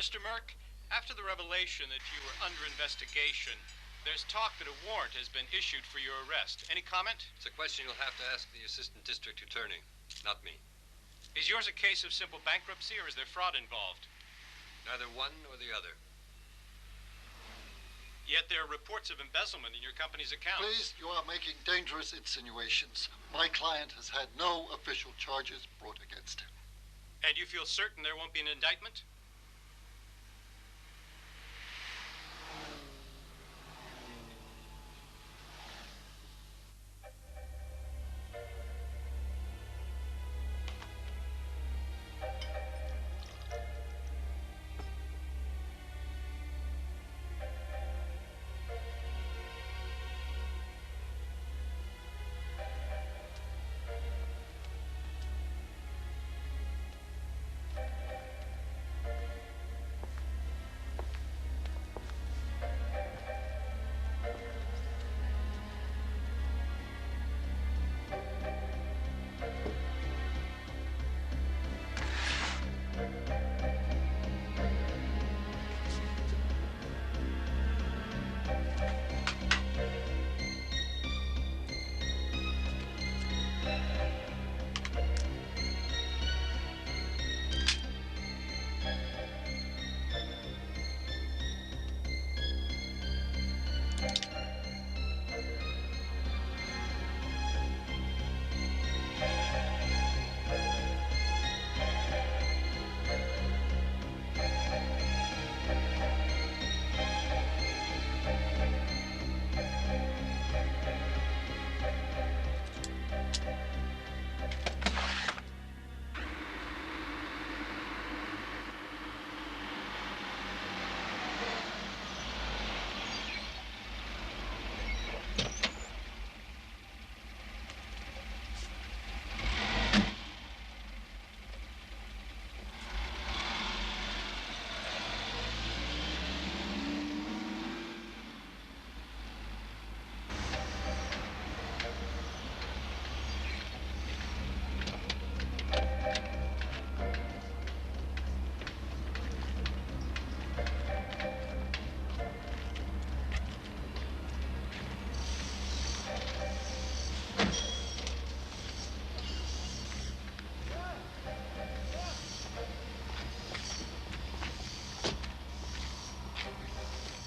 Mr. Merkl, after the revelation that you were under investigation, there's talk that a warrant has been issued for your arrest. Any comment? It's a question you'll have to ask the assistant district attorney, not me. Is yours a case of simple bankruptcy, or is there fraud involved? Neither one nor the other. Yet there are reports of embezzlement in your company's accounts. Please, you are making dangerous insinuations. My client has had no official charges brought against him. And you feel certain there won't be an indictment?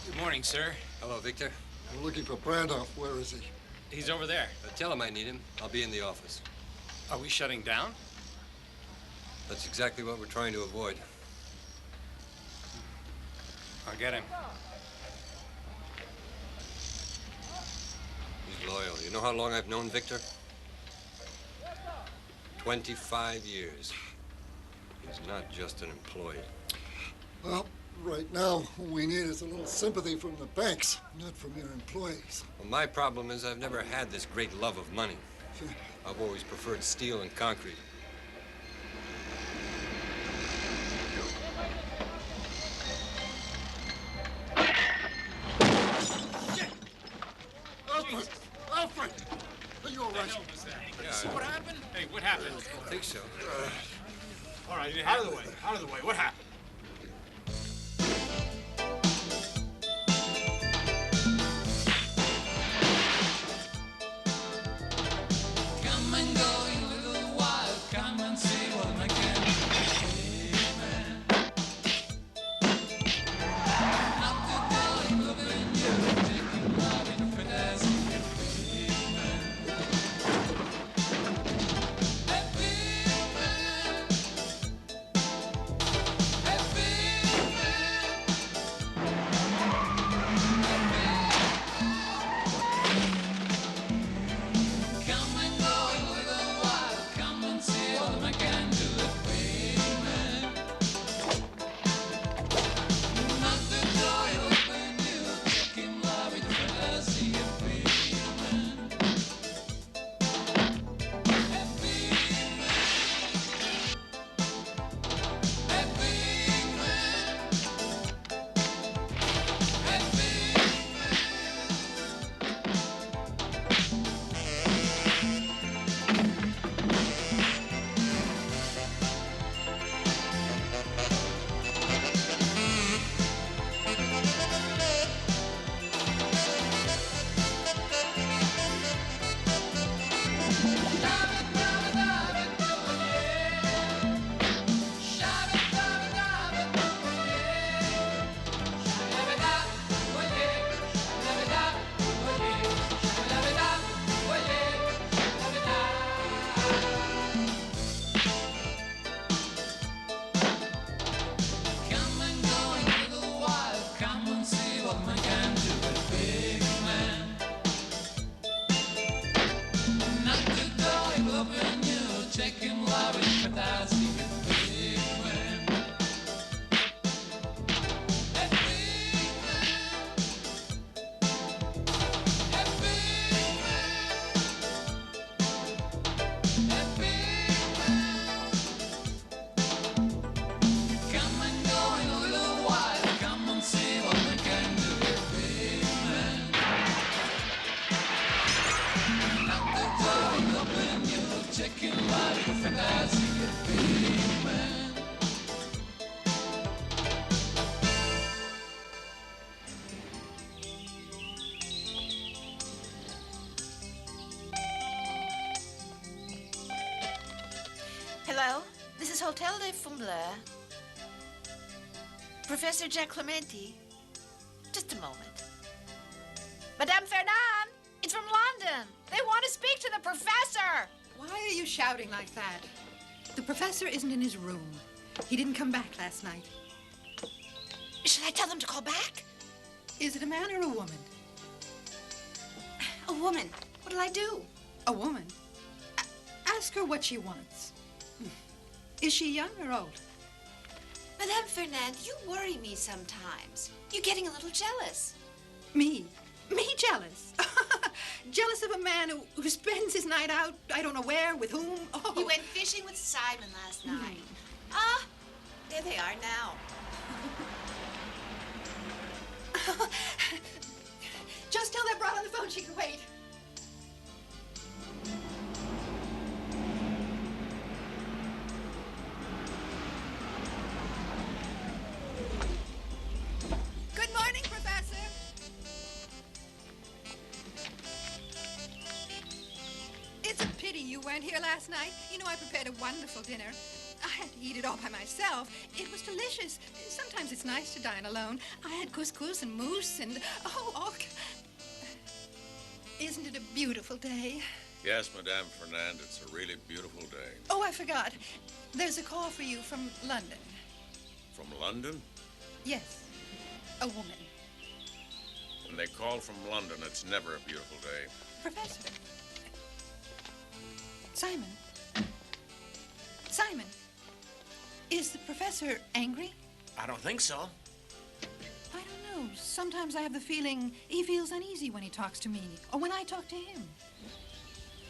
Good morning, sir. Hello, Victor. I'm looking for Brandoff. Where is he? He's over there. Tell him I need him. I'll be in the office. Are we shutting down? That's exactly what we're trying to avoid. I'll get him. He's loyal. You know how long I've known Victor? 25 years. He's not just an employee. Well, right now, what we need is a little sympathy from the banks, not from your employees. Well, my problem is I've never had this great love of money. I've always preferred steel and concrete. Alfred! Alfred! Are you all right? Yeah. See what happened? Hey, what happened? I think so. All right, out of the way. Out of the way. What happened? Hotel de Fontainebleau. Professor Jack Clementi. Just a moment. Madame Fernand, it's from London. They want to speak to the professor. Why are you shouting like that? The professor isn't in his room. He didn't come back last night. Should I tell them to call back? Is it a man or a woman? A woman. What'll I do? A woman? Ask her what she wants. Is she young or old? Madame Fernand, you worry me sometimes. You're getting a little jealous. Me? Me jealous? Jealous of a man who spends his night out, I don't know where, with whom? Oh. He went fishing with Simon last night. Ah, there they are now. Just tell that broad on the phone she can wait. Good morning, Professor. It's a pity you weren't here last night. You know, I prepared a wonderful dinner. I had to eat it all by myself. It was delicious. Sometimes it's nice to dine alone. I had couscous and mousse and... Oh, isn't it a beautiful day? Yes, Madame Fernand, it's a really beautiful day. Oh, I forgot. There's a call for you from London. From London? Yes, a woman. When they call from London, it's never a beautiful day. Professor. Simon. Simon. Is the professor angry? I don't think so. I don't know. Sometimes I have the feeling he feels uneasy when he talks to me, or when I talk to him.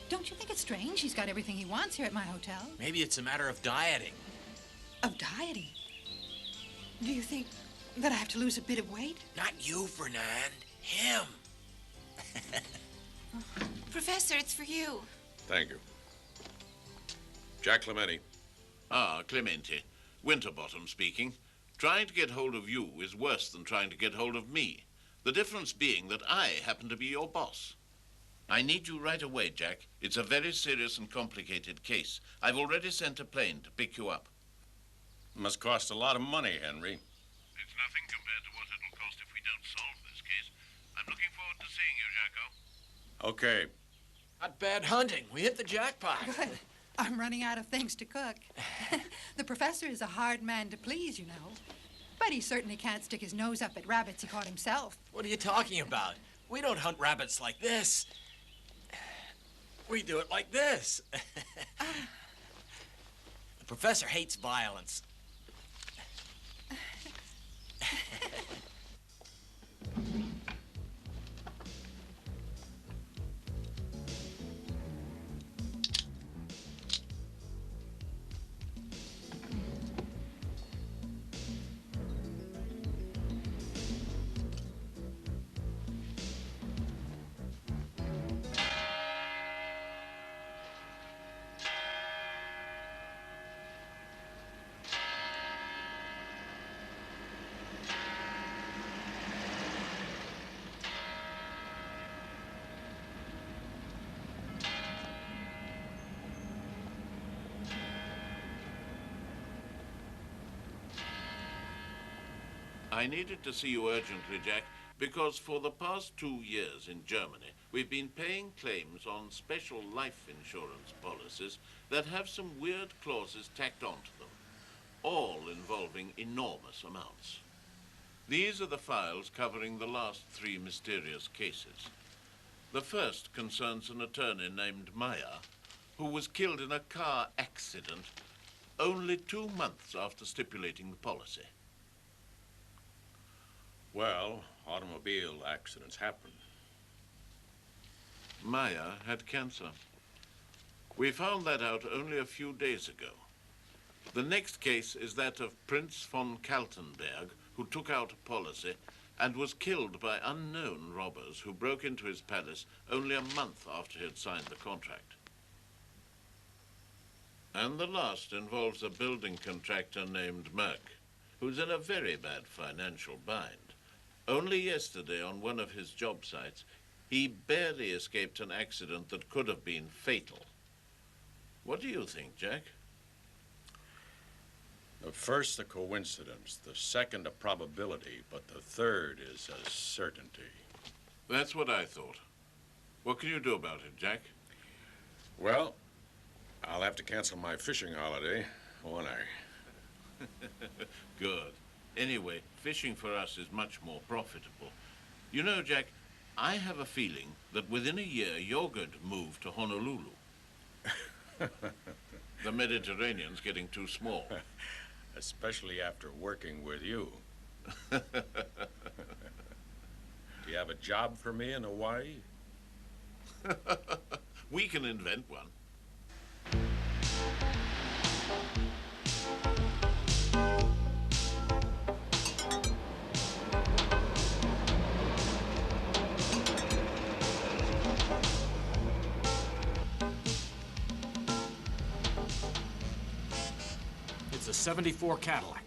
Don't you think it's strange? He's got everything he wants here at my hotel. Maybe it's a matter of dieting. Of dieting? Do you think that I have to lose a bit of weight? Not you, Fernand. Him. Professor, it's for you. Thank you. Jack Clementi. Ah, Clementi. Winterbottom speaking. Trying to get hold of you is worse than trying to get hold of me. The difference being that I happen to be your boss. I need you right away, Jack. It's a very serious and complicated case. I've already sent a plane to pick you up. Must cost a lot of money, Henry. It's nothing compared to what it'll cost if we don't solve this case. I'm looking forward to seeing you, Jacko. Okay. Not bad hunting. We hit the jackpot. Good. I'm running out of things to cook. The professor is a hard man to please, you know. But he certainly can't stick his nose up at rabbits he caught himself. What are you talking about? We don't hunt rabbits like this. We do it like this. The professor hates violence. I needed to see you urgently, Jack, because for the past 2 years in Germany, we've been paying claims on special life insurance policies that have some weird clauses tacked onto them, all involving enormous amounts. These are the files covering the last 3 mysterious cases. The first concerns an attorney named Meyer, who was killed in a car accident only 2 months after stipulating the policy. Well, automobile accidents happen. Meyer had cancer. We found that out only a few days ago. The next case is that of Prince von Kaltenberg, who took out a policy and was killed by unknown robbers who broke into his palace only a month after he had signed the contract. And the last involves a building contractor named Merkl, who's in a very bad financial bind. Only yesterday, on one of his job sites, he barely escaped an accident that could have been fatal. What do you think, Jack? The first a coincidence, the second a probability, but the third is a certainty. That's what I thought. What can you do about it, Jack? Well, I'll have to cancel my fishing holiday, won't I? Good. Anyway, fishing for us is much more profitable. You know, Jack, I have a feeling that within a year you're going to move to Honolulu. The Mediterranean's getting too small. Especially after working with you. Do you have a job for me in Hawaii? We can invent one. It's a '74 Cadillac.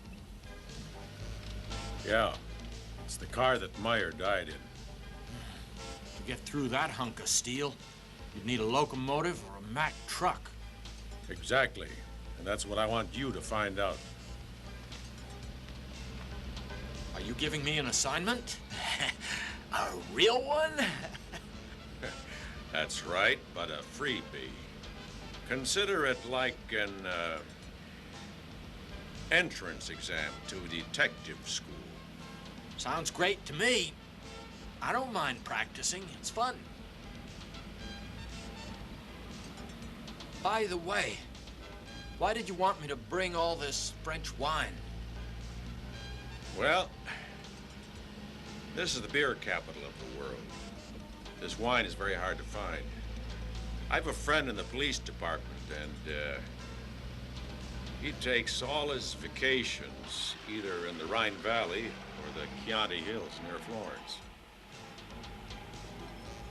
Yeah. It's the car that Meyer died in. To get through that hunk of steel, you'd need a locomotive or a Mack truck. Exactly. And that's what I want you to find out. Are you giving me an assignment? A real one? That's right, but a freebie. Consider it like an entrance exam to detective school. Sounds great to me. I don't mind practicing. It's fun. By the way, why did you want me to bring all this French wine? Well, this is the beer capital of the world. This wine is very hard to find. I have a friend in the police department, and he takes all his vacations either in the Rhine Valley or the Chianti Hills near Florence.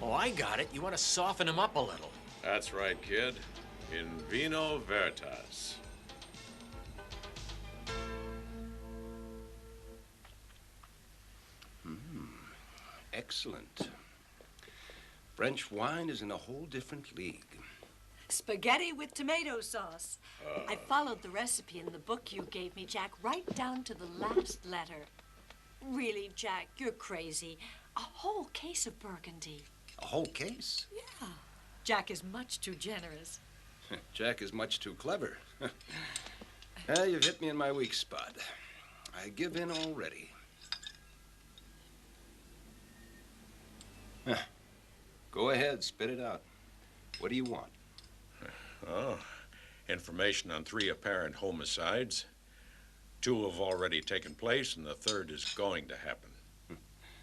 Oh, I got it. You want to soften him up a little. That's right, kid. In vino veritas. Excellent. French wine is in a whole different league. Spaghetti with tomato sauce. I followed the recipe in the book you gave me, Jack, right down to the last letter. Really, Jack, you're crazy. A whole case of Burgundy. A whole case? Yeah. Jack is much too generous. Jack is much too clever. You've hit me in my weak spot. I give in already. Go ahead, spit it out. What do you want? Oh, information on 3 apparent homicides. 2 have already taken place, and the third is going to happen.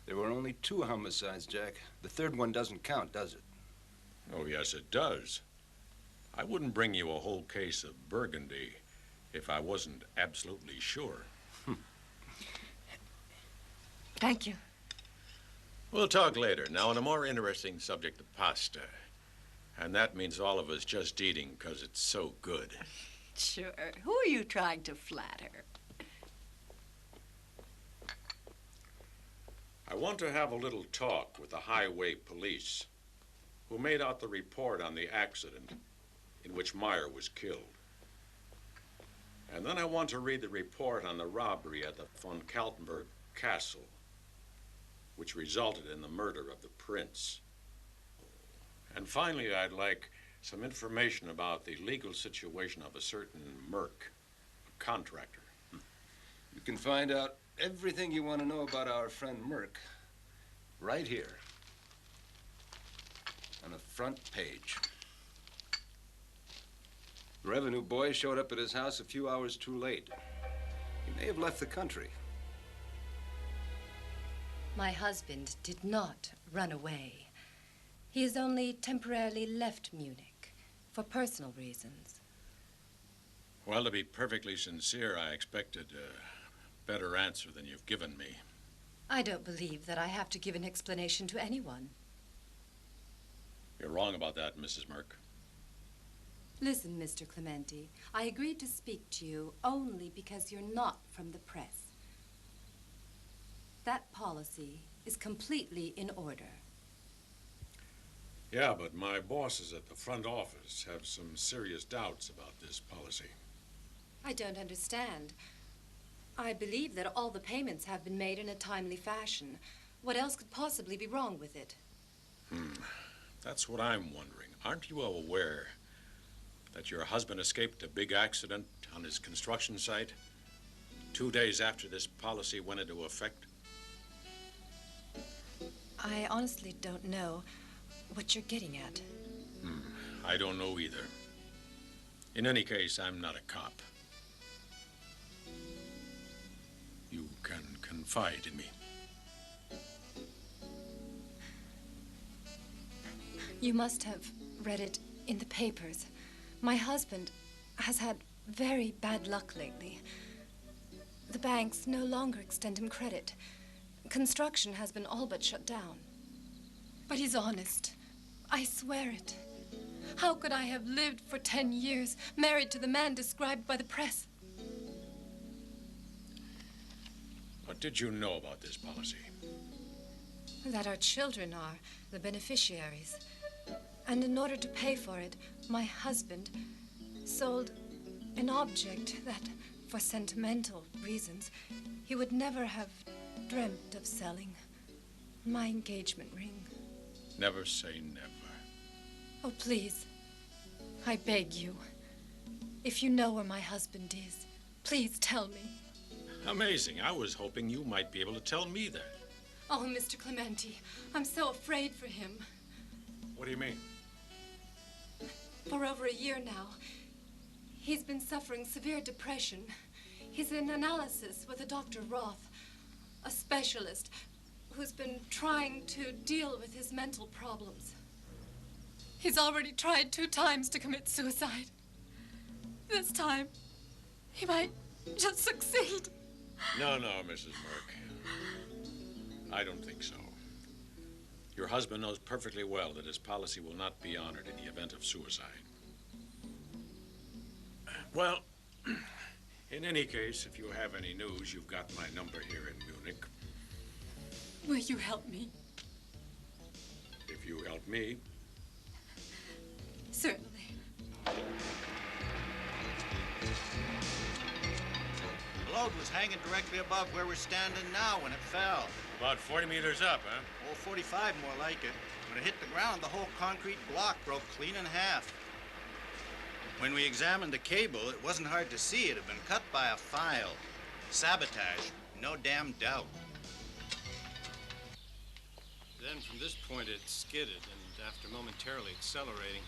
There were only 2 homicides, Jack. The third one doesn't count, does it? Oh, yes, it does. I wouldn't bring you a whole case of Burgundy if I wasn't absolutely sure. Thank you. We'll talk later. Now, on a more interesting subject of pasta. And that means all of us just eating because it's so good. Sure. Who are you trying to flatter? I want to have a little talk with the highway police who made out the report on the accident in which Meyer was killed. And then I want to read the report on the robbery at the von Kaltenberg Castle, which resulted in the murder of the prince. And finally, I'd like some information about the legal situation of a certain Merkl, a contractor. You can find out everything you want to know about our friend Merkl right here on the front page. The revenue boy showed up at his house a few hours too late. He may have left the country. My husband did not run away. He has only temporarily left Munich for personal reasons. Well, to be perfectly sincere, I expected a better answer than you've given me. I don't believe that I have to give an explanation to anyone. You're wrong about that, Mrs. Merkl. Listen, Mr. Clementi, I agreed to speak to you only because you're not from the press. That policy is completely in order. Yeah, but my bosses at the front office have some serious doubts about this policy. I don't understand. I believe that all the payments have been made in a timely fashion. What else could possibly be wrong with it? That's what I'm wondering. Aren't you all aware that your husband escaped a big accident on his construction site 2 days after this policy went into effect? I honestly don't know what you're getting at. I don't know either. In any case, I'm not a cop. You can confide in me. You must have read it in the papers. My husband has had very bad luck lately. The banks no longer extend him credit. Construction has been all but shut down. But he's honest. I swear it. How could I have lived for 10 years, married to the man described by the press? What did you know about this policy? That our children are the beneficiaries. And in order to pay for it, my husband sold an object that, for sentimental reasons, he would never have dreamt of selling. My engagement ring. Never say never. Oh, please. I beg you. If you know where my husband is, please tell me. Amazing. I was hoping you might be able to tell me that. Oh, Mr. Clementi, I'm so afraid for him. What do you mean? For over a year now, he's been suffering severe depression. He's in analysis with a Dr. Roth, a specialist who's been trying to deal with his mental problems. He's already tried 2 times to commit suicide. This time, he might just succeed. No, Mrs. Merk. I don't think so. Your husband knows perfectly well that his policy will not be honored in the event of suicide. Well, in any case, if you have any news, you've got my number here in Munich. Will you help me? If you help me. Certainly. The load was hanging directly above where we're standing now when it fell. About 40 meters up, huh? Oh, 45 more like it. When it hit the ground, the whole concrete block broke clean in half. When we examined the cable, it wasn't hard to see it had been cut by a file. Sabotage, no damn doubt. Then from this point it skidded, and after momentarily accelerating,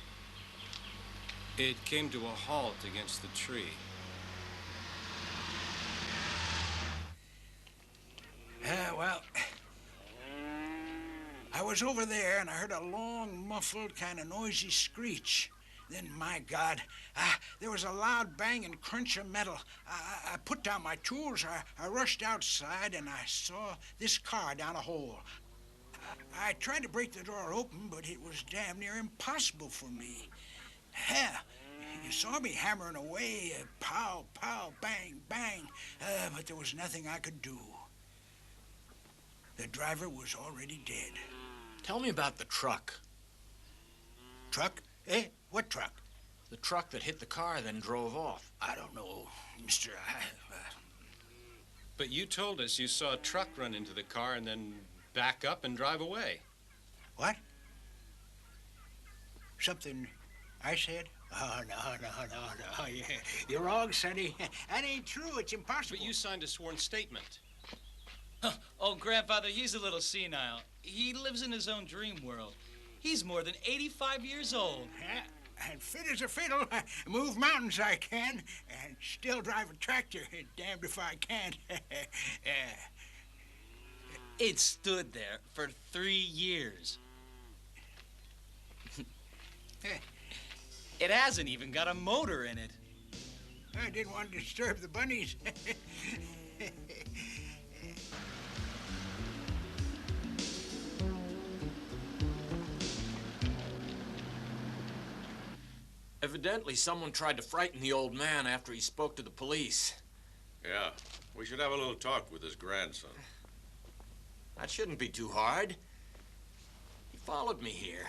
it came to a halt against the tree. Well, I was over there and I heard a long, muffled, kind of noisy screech. Then, my God, there was a loud bang and crunch of metal. I put down my tools, I rushed outside, and I saw this car down a hole. I tried to break the door open, but it was damn near impossible for me. You saw me hammering away, pow, pow, bang, bang, but there was nothing I could do. The driver was already dead. Tell me about the truck. Truck? What truck? The truck that hit the car, then drove off. I don't know, mister. But you told us you saw a truck run into the car and then back up and drive away. What? Something I said? Oh, no. You're wrong, Sonny. That ain't true. It's impossible. But you signed a sworn statement. Oh, Grandfather, he's a little senile. He lives in his own dream world. He's more than 85 years old. And fit as a fiddle. Move mountains I can, and still drive a tractor. Damned if I can't. It stood there for 3 years. It hasn't even got a motor in it. I didn't want to disturb the bunnies. Evidently, someone tried to frighten the old man after he spoke to the police. Yeah, we should have a little talk with his grandson. That shouldn't be too hard. He followed me here.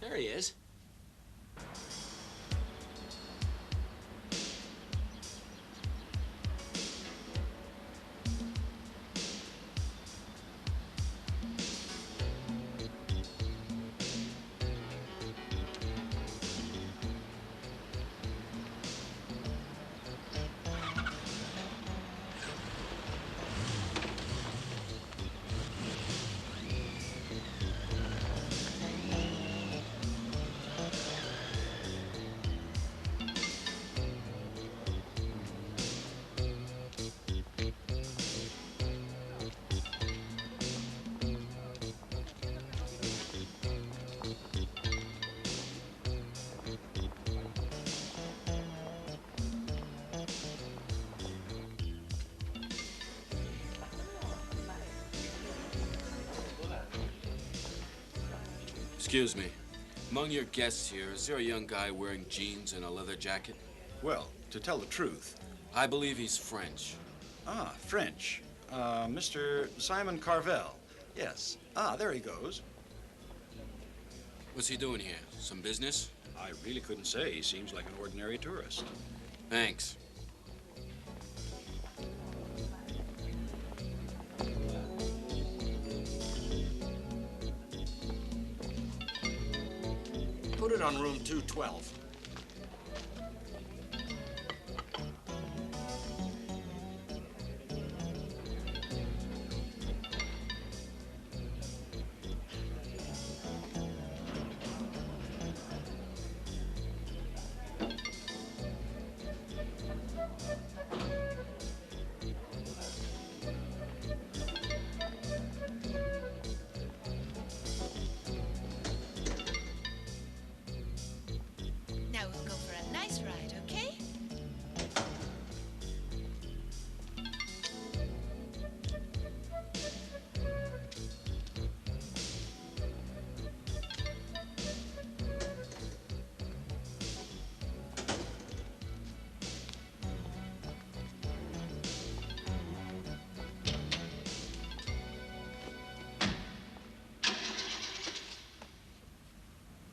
There he is. Excuse me. Among your guests here, is there a young guy wearing jeans and a leather jacket? Well, to tell the truth. I believe he's French. Ah, French. Mr. Simon Carvel. Yes. Ah, there he goes. What's he doing here? Some business? I really couldn't say. He seems like an ordinary tourist. Thanks. Put it on room 212. Now we'll go for a nice ride, okay?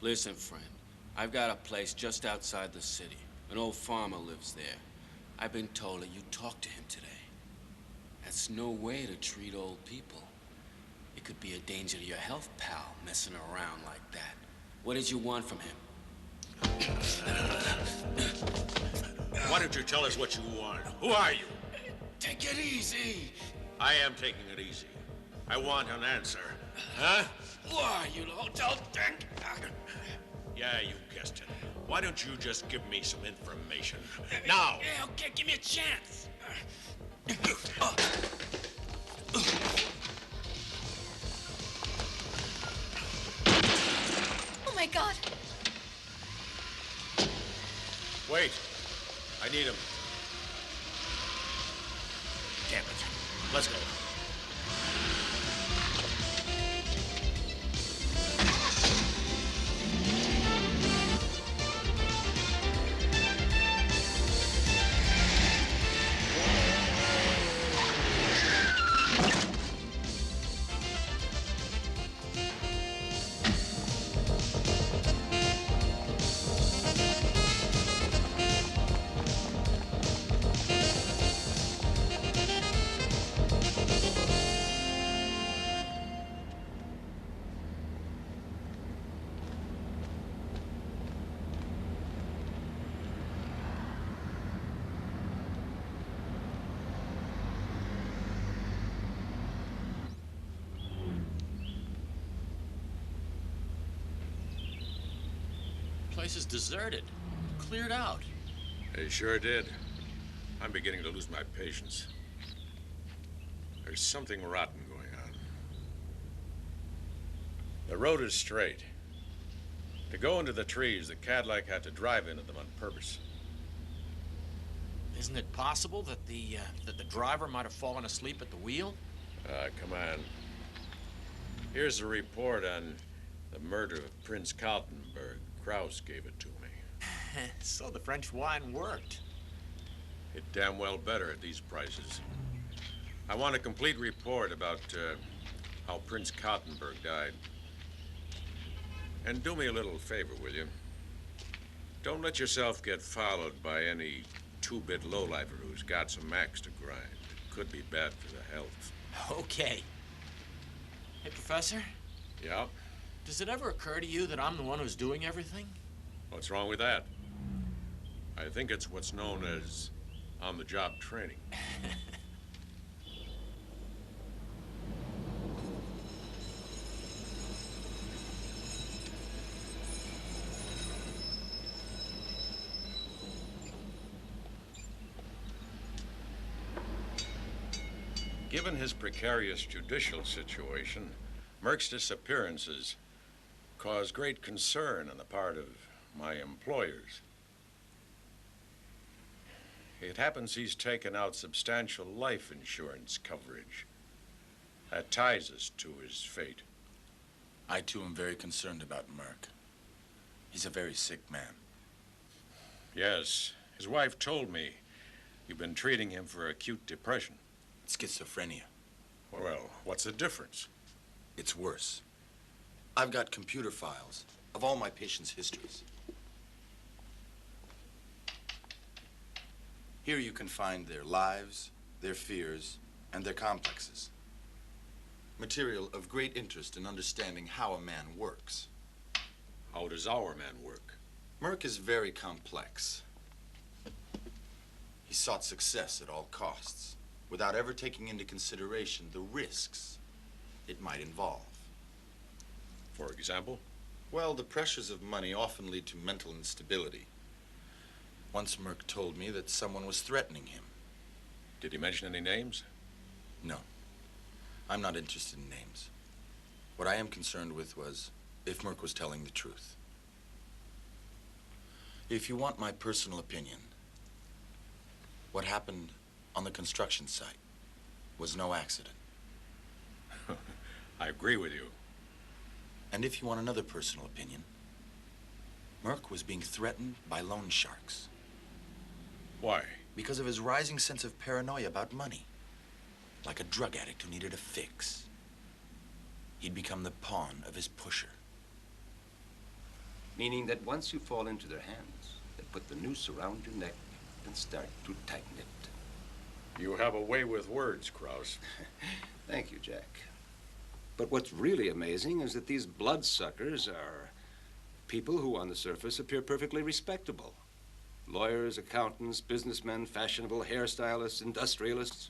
Listen, friend. I've got a place just outside the city. An old farmer lives there. I've been told that you talked to him today. That's no way to treat old people. It could be a danger to your health, pal, messing around like that. What did you want from him? Why don't you tell us what you want? Who are you? Take it easy. I am taking it easy. I want an answer. Huh? Who are you, the hotel dick? Yeah, you guessed it. Why don't you just give me some information? Now! Yeah, okay, give me a chance. Oh my God! Wait. I need him. Damn it. Let's go. Place is deserted. Cleared out. They sure did. I'm beginning to lose my patience. There's something rotten going on. The road is straight. To go into the trees, the Cadillac had to drive into them on purpose. Isn't it possible that the driver might have fallen asleep at the wheel? Come on. Here's a report on the murder of Prince Kaltenberg. Kraus gave it to me. So the French wine worked. It damn well better at these prices. I want a complete report about how Prince Kaltenberg died. And do me a little favor, will you? Don't let yourself get followed by any two-bit lowlifer who's got some axe to grind. It could be bad for the health. Okay. Hey, Professor? Yeah? Does it ever occur to you that I'm the one who's doing everything? What's wrong with that? I think it's what's known as on-the-job training. Given his precarious judicial situation, Merk's disappearances cause great concern on the part of my employers. It happens he's taken out substantial life insurance coverage. That ties us to his fate. I, too, am very concerned about Merk. He's a very sick man. Yes, his wife told me you've been treating him for acute depression. Schizophrenia. Well, what's the difference? It's worse. I've got computer files of all my patients' histories. Here you can find their lives, their fears, and their complexes. Material of great interest in understanding how a man works. How does our man work? Merk is very complex. He sought success at all costs, without ever taking into consideration the risks it might involve. For example? Well, the pressures of money often lead to mental instability. Once Merk told me that someone was threatening him. Did he mention any names? No. I'm not interested in names. What I am concerned with was if Merk was telling the truth. If you want my personal opinion, what happened on the construction site was no accident. I agree with you. And if you want another personal opinion, Merk was being threatened by loan sharks. Why? Because of his rising sense of paranoia about money. Like a drug addict who needed a fix. He'd become the pawn of his pusher. Meaning that once you fall into their hands, they put the noose around your neck and start to tighten it. You have a way with words, Krause. Thank you, Jack. But what's really amazing is that these bloodsuckers are people who on the surface appear perfectly respectable. Lawyers, accountants, businessmen, fashionable hairstylists, industrialists.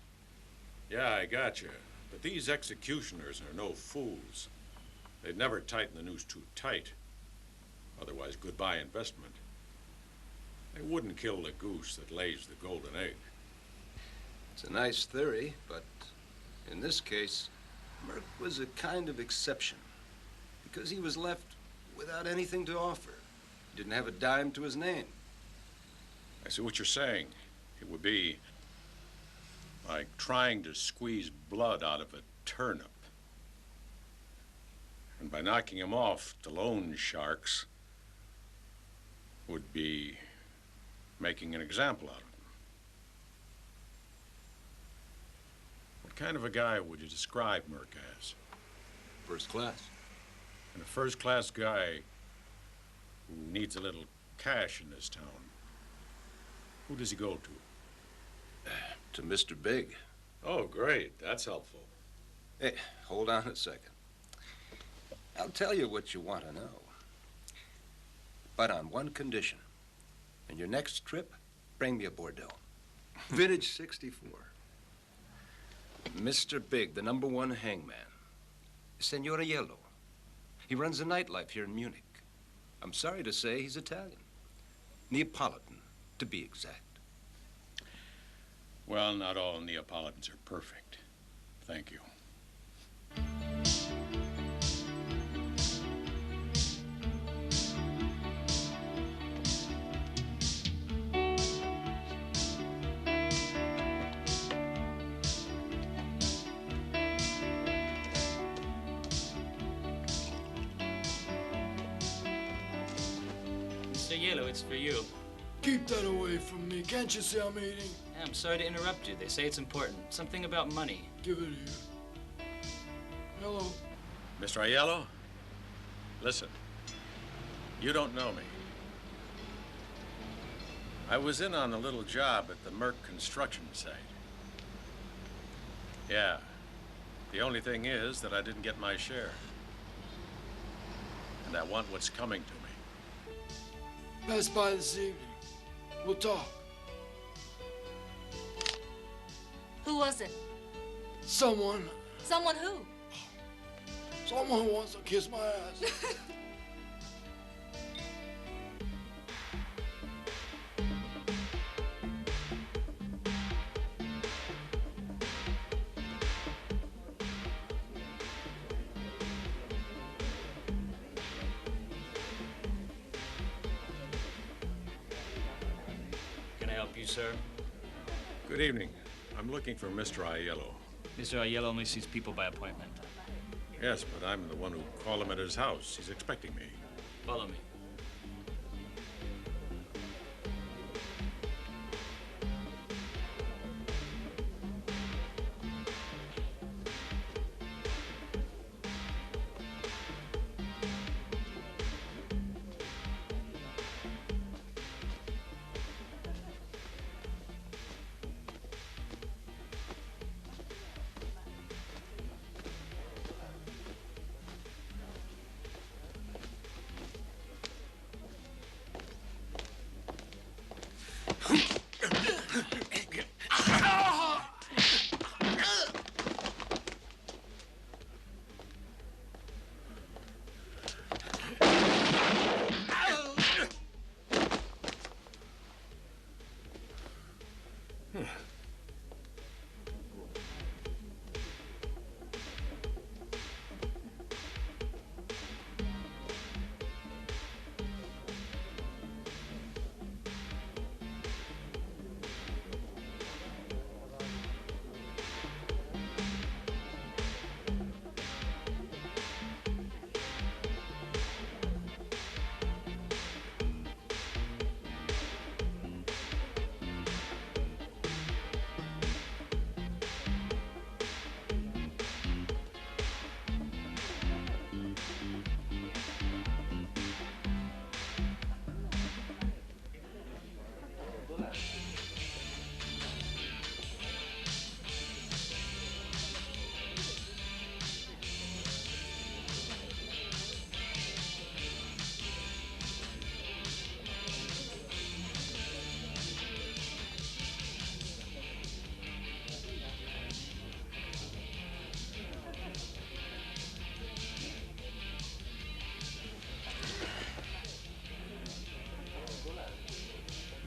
Yeah, I got you. But these executioners are no fools. They'd never tighten the noose too tight. Otherwise, goodbye investment. They wouldn't kill the goose that lays the golden egg. It's a nice theory, but in this case, Merk was a kind of exception because he was left without anything to offer. He didn't have a dime to his name. I see what you're saying. It would be like trying to squeeze blood out of a turnip. And by knocking him off, the loan sharks would be making an example out of him. What kind of a guy would you describe Merk as? First class. And a first-class guy who needs a little cash in this town, who does he go to? To Mr. Big. Oh, great. That's helpful. Hey, hold on a second. I'll tell you what you want to know. But on one condition. In your next trip, bring me a Bordeaux. Vintage 64. Mr. Big, the #1 hangman. Senor Yellow. He runs a nightlife here in Munich. I'm sorry to say he's Italian. Neapolitan, to be exact. Well, not all Neapolitans are perfect. Thank you. Mr. Yellow, it's for you. Keep that away from me. Can't you see I'm eating? I'm sorry to interrupt you. They say it's important. Something about money. Give it here. Hello. Mr. Aiello, listen. You don't know me. I was in on a little job at the Merkl construction site. Yeah. The only thing is that I didn't get my share. And I want what's coming to me. Pass by this evening. We'll talk. Who was it? Someone. Someone who? Someone who wants to kiss my ass. Can I help you, sir? Good evening. I'm looking for Mr. Aiello. Mr. Aiello only sees people by appointment. Yes, but I'm the one who called him at his house. He's expecting me. Follow me.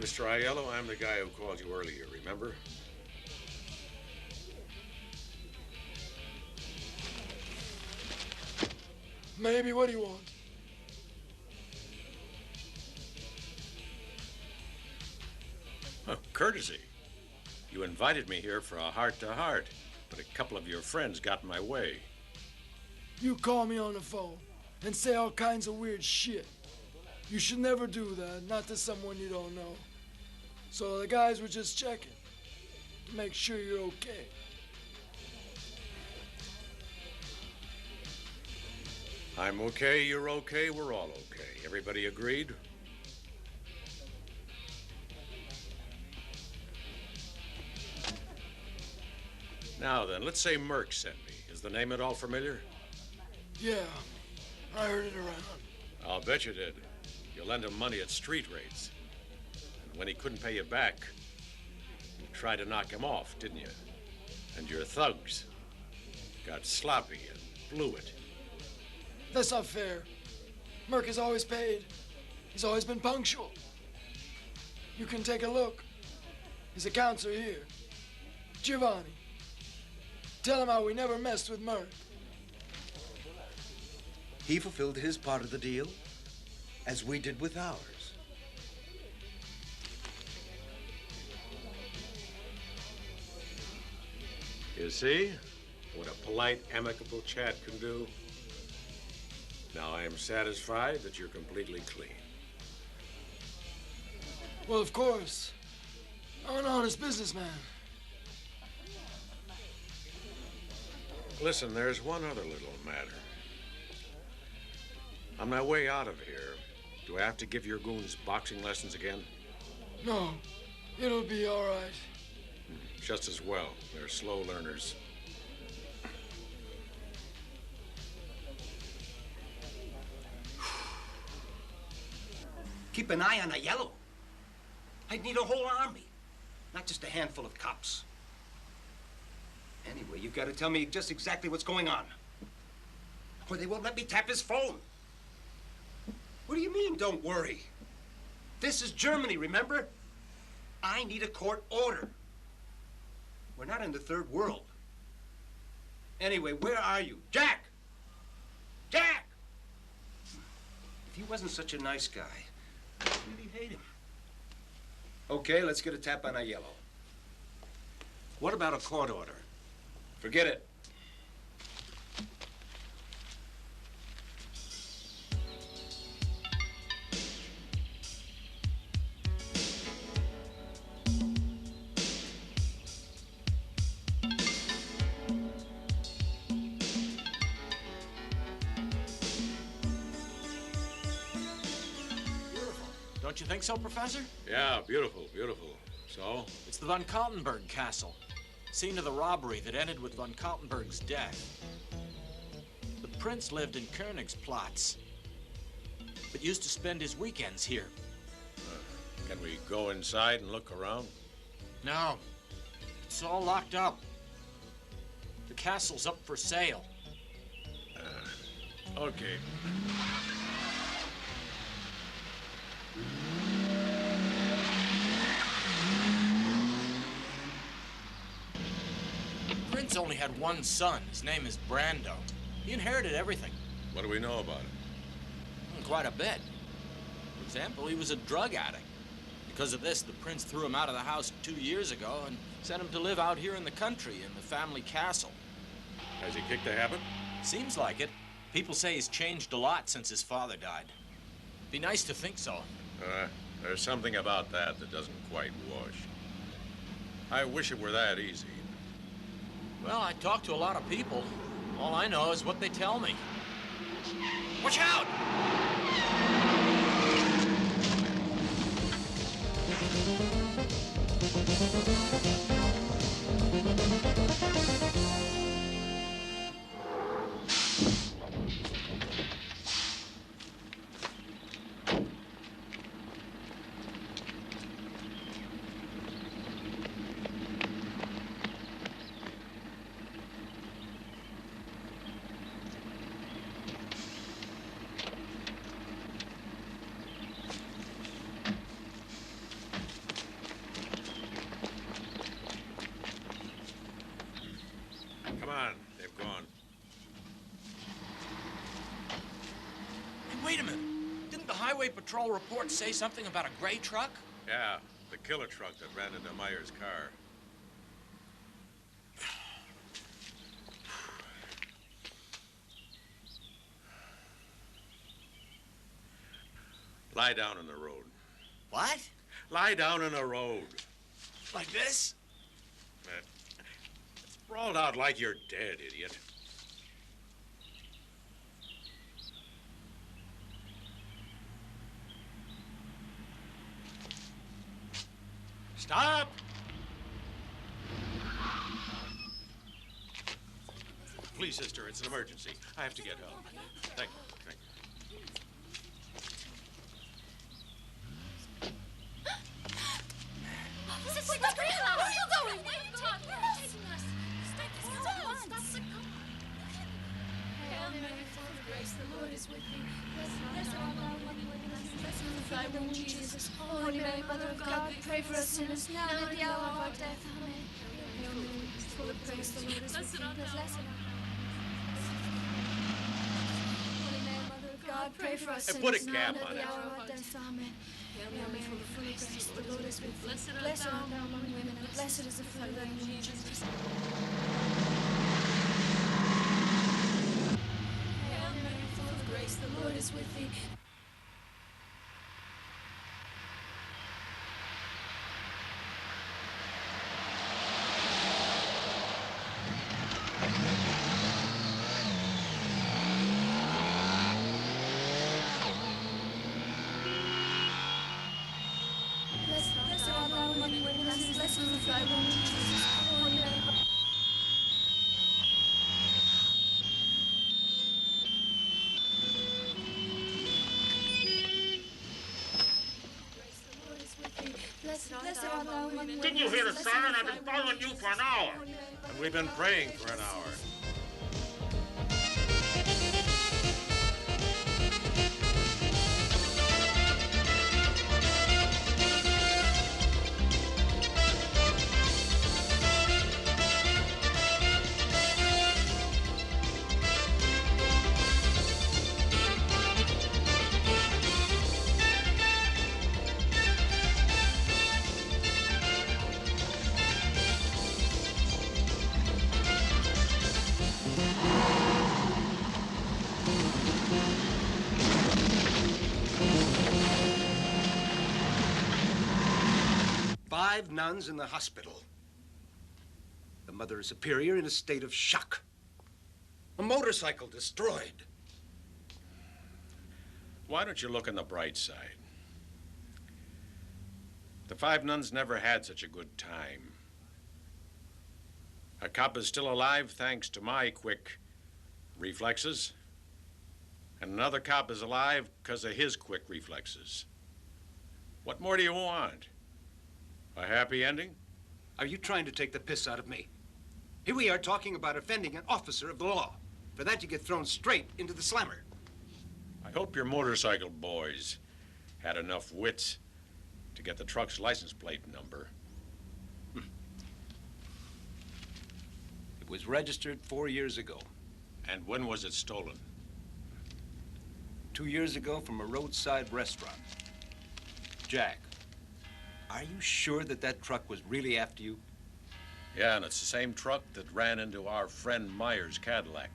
Mr. Aiello, I'm the guy who called you earlier, remember? Maybe. What do you want? Oh, courtesy. You invited me here for a heart-to-heart, but a couple of your friends got in my way. You call me on the phone and say all kinds of weird shit. You should never do that, not to someone you don't know. So the guys were just checking to make sure you're okay. I'm okay, you're okay, we're all okay. Everybody agreed? Now then, let's say Merkl sent me. Is the name at all familiar? Yeah, I heard it around. I'll bet you did. You lent him money at street rates. And when he couldn't pay you back, you tried to knock him off, didn't you? And your thugs got sloppy and blew it. That's not fair. Merkl has always paid. He's always been punctual. You can take a look. His accounts are here. Giovanni, tell him how we never messed with Merkl. He fulfilled his part of the deal, as we did with ours. You see what a polite, amicable chat can do? Now I am satisfied that you're completely clean. Well, of course. I'm an honest businessman. Listen, there's one other little matter. On my way out of here, Do I have to give your goons boxing lessons again? No, it'll be all right. Just as well. They're slow learners. Keep an eye on a yellow. I'd need a whole army, not just a handful of cops. Anyway, you've got to tell me just exactly what's going on, or they won't let me tap his phone. What do you mean, don't worry? This is Germany, remember? I need a court order. We're not in the third world. Anyway, where are you? Jack! Jack! If he wasn't such a nice guy, I'd really hate him. Okay, let's get a tap on a yellow. What about a court order? Forget it. Don't you think so, Professor? Yeah, beautiful, beautiful. So? It's the von Kaltenberg Castle, scene of the robbery that ended with von Kaltenberg's death. The prince lived in Königsplatz, but used to spend his weekends here. Can we go inside and look around? No, it's all locked up. The castle's up for sale. Okay. The prince only had one son. His name is Brando. He inherited everything. What do we know about it? Quite a bit. For example, he was a drug addict. Because of this, the prince threw him out of the house 2 years ago and sent him to live out here in the country in the family castle. Has he kicked the habit? Seems like it. People say he's changed a lot since his father died. Be nice to think so. There's something about that doesn't quite wash. I wish it were that easy. Well, I talk to a lot of people. All I know is what they tell me. Watch out! Come on, they've gone. Hey, wait a minute. Didn't the highway patrol report say something about a gray truck? Yeah, the killer truck that ran into Meyer's car. Lie down in the road. What? Lie down in the road. Like this? Sprawled out like you're dead, idiot. Stop! Please, sister, it's an emergency. I have to get help. Thank you. Thank you. This is like the green house. Where are you going? Where are you taking us? Stop the car. Hail Mary, full of grace, the Lord is with thee. Blessed art thou among women, and blessed is thy womb, Jesus. Holy Mary, Mother of God, pray for us sinners, now and at the hour of our death. Amen. Hail Mary, full of grace, the Lord is with thee. Blessed art thou. Holy Mary, Mother of God, pray for us Hey, put a sinners, now cap and at on the it. hour of our death. Amen. Hail Mary, full of grace, the Lord is with thee. Blessed art thou among women, and blessed is the fruit of thy womb, Jesus. Hail Mary, full of grace, the Lord is with thee. son, and I've been following you for an hour. And we've been praying for an hour. Five nuns in the hospital. The Mother Superior in a state of shock. A motorcycle destroyed. Why don't you look on the bright side? The five nuns never had such a good time. A cop is still alive thanks to my quick reflexes. And another cop is alive because of his quick reflexes. What more do you want? A happy ending? Are you trying to take the piss out of me? Here we are talking about offending an officer of the law. For that, you get thrown straight into the slammer. I hope your motorcycle boys had enough wits to get the truck's license plate number. It was registered 4 years ago. And when was it stolen? 2 years ago from a roadside restaurant. Jack, are you sure that that truck was really after you? Yeah, and it's the same truck that ran into our friend Meyer's Cadillac.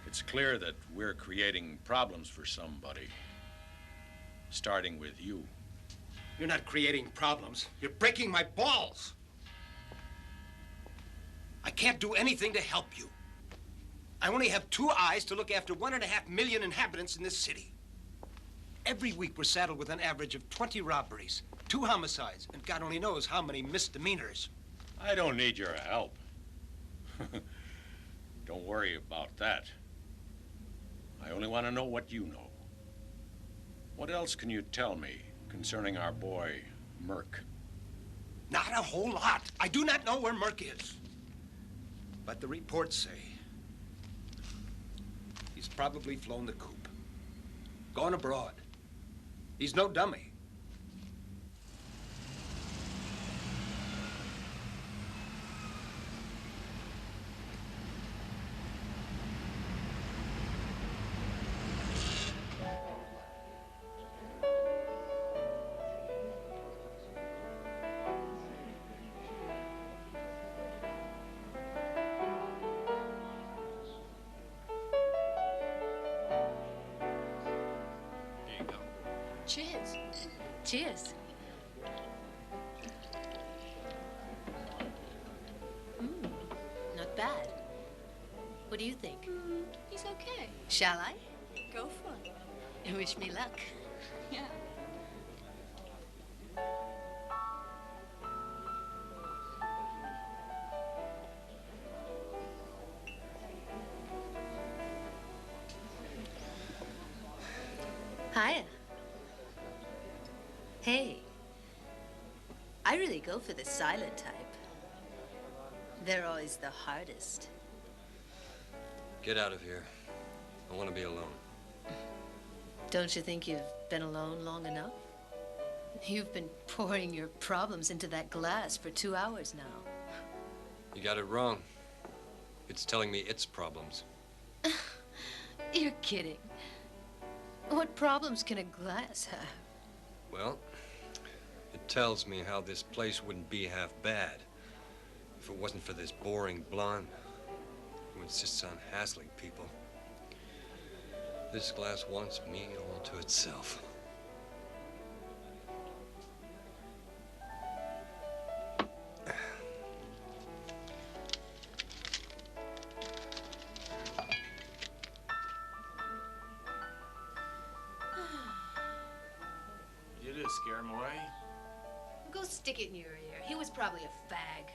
It's clear that we're creating problems for somebody, starting with you. You're not creating problems. You're breaking my balls. I can't do anything to help you. I only have 2 eyes to look after 1.5 million inhabitants in this city. Every week we're saddled with an average of 20 robberies, 2 homicides, and God only knows how many misdemeanors. I don't need your help. Don't worry about that. I only want to know what you know. What else can you tell me concerning our boy, Merkl? Not a whole lot. I do not know where Merkl is. But the reports say he's probably flown the coop, gone abroad. He's no dummy. Cheers. Cheers. Not bad. What do you think? He's okay. Shall I? Go for it. Wish me luck. Yeah. Hiya. Hey, I really go for the silent type. They're always the hardest. Get out of here. I want to be alone. Don't you think you've been alone long enough? You've been pouring your problems into that glass for 2 hours now. You got it wrong. It's telling me its problems. You're kidding. What problems can a glass have? Well, it tells me how this place wouldn't be half bad if it wasn't for this boring blonde who insists on hassling people. This glass wants me all to itself. You just scare him away. Go stick it in your ear. He was probably a fag.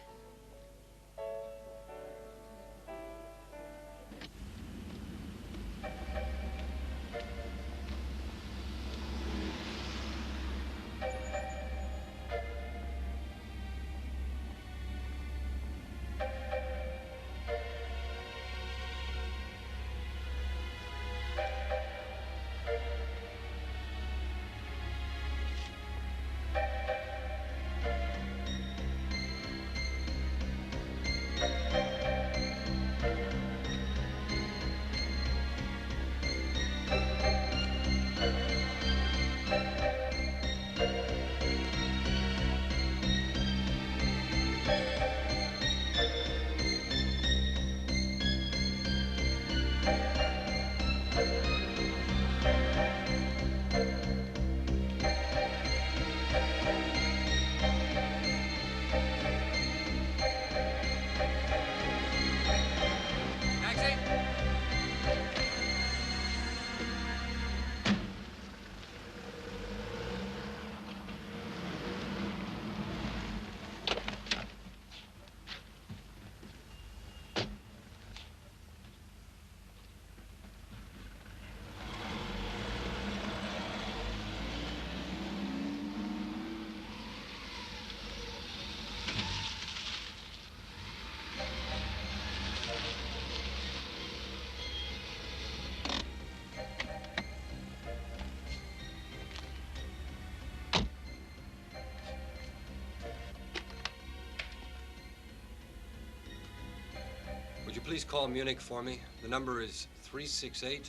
please call Munich for me? The number is 368-1125.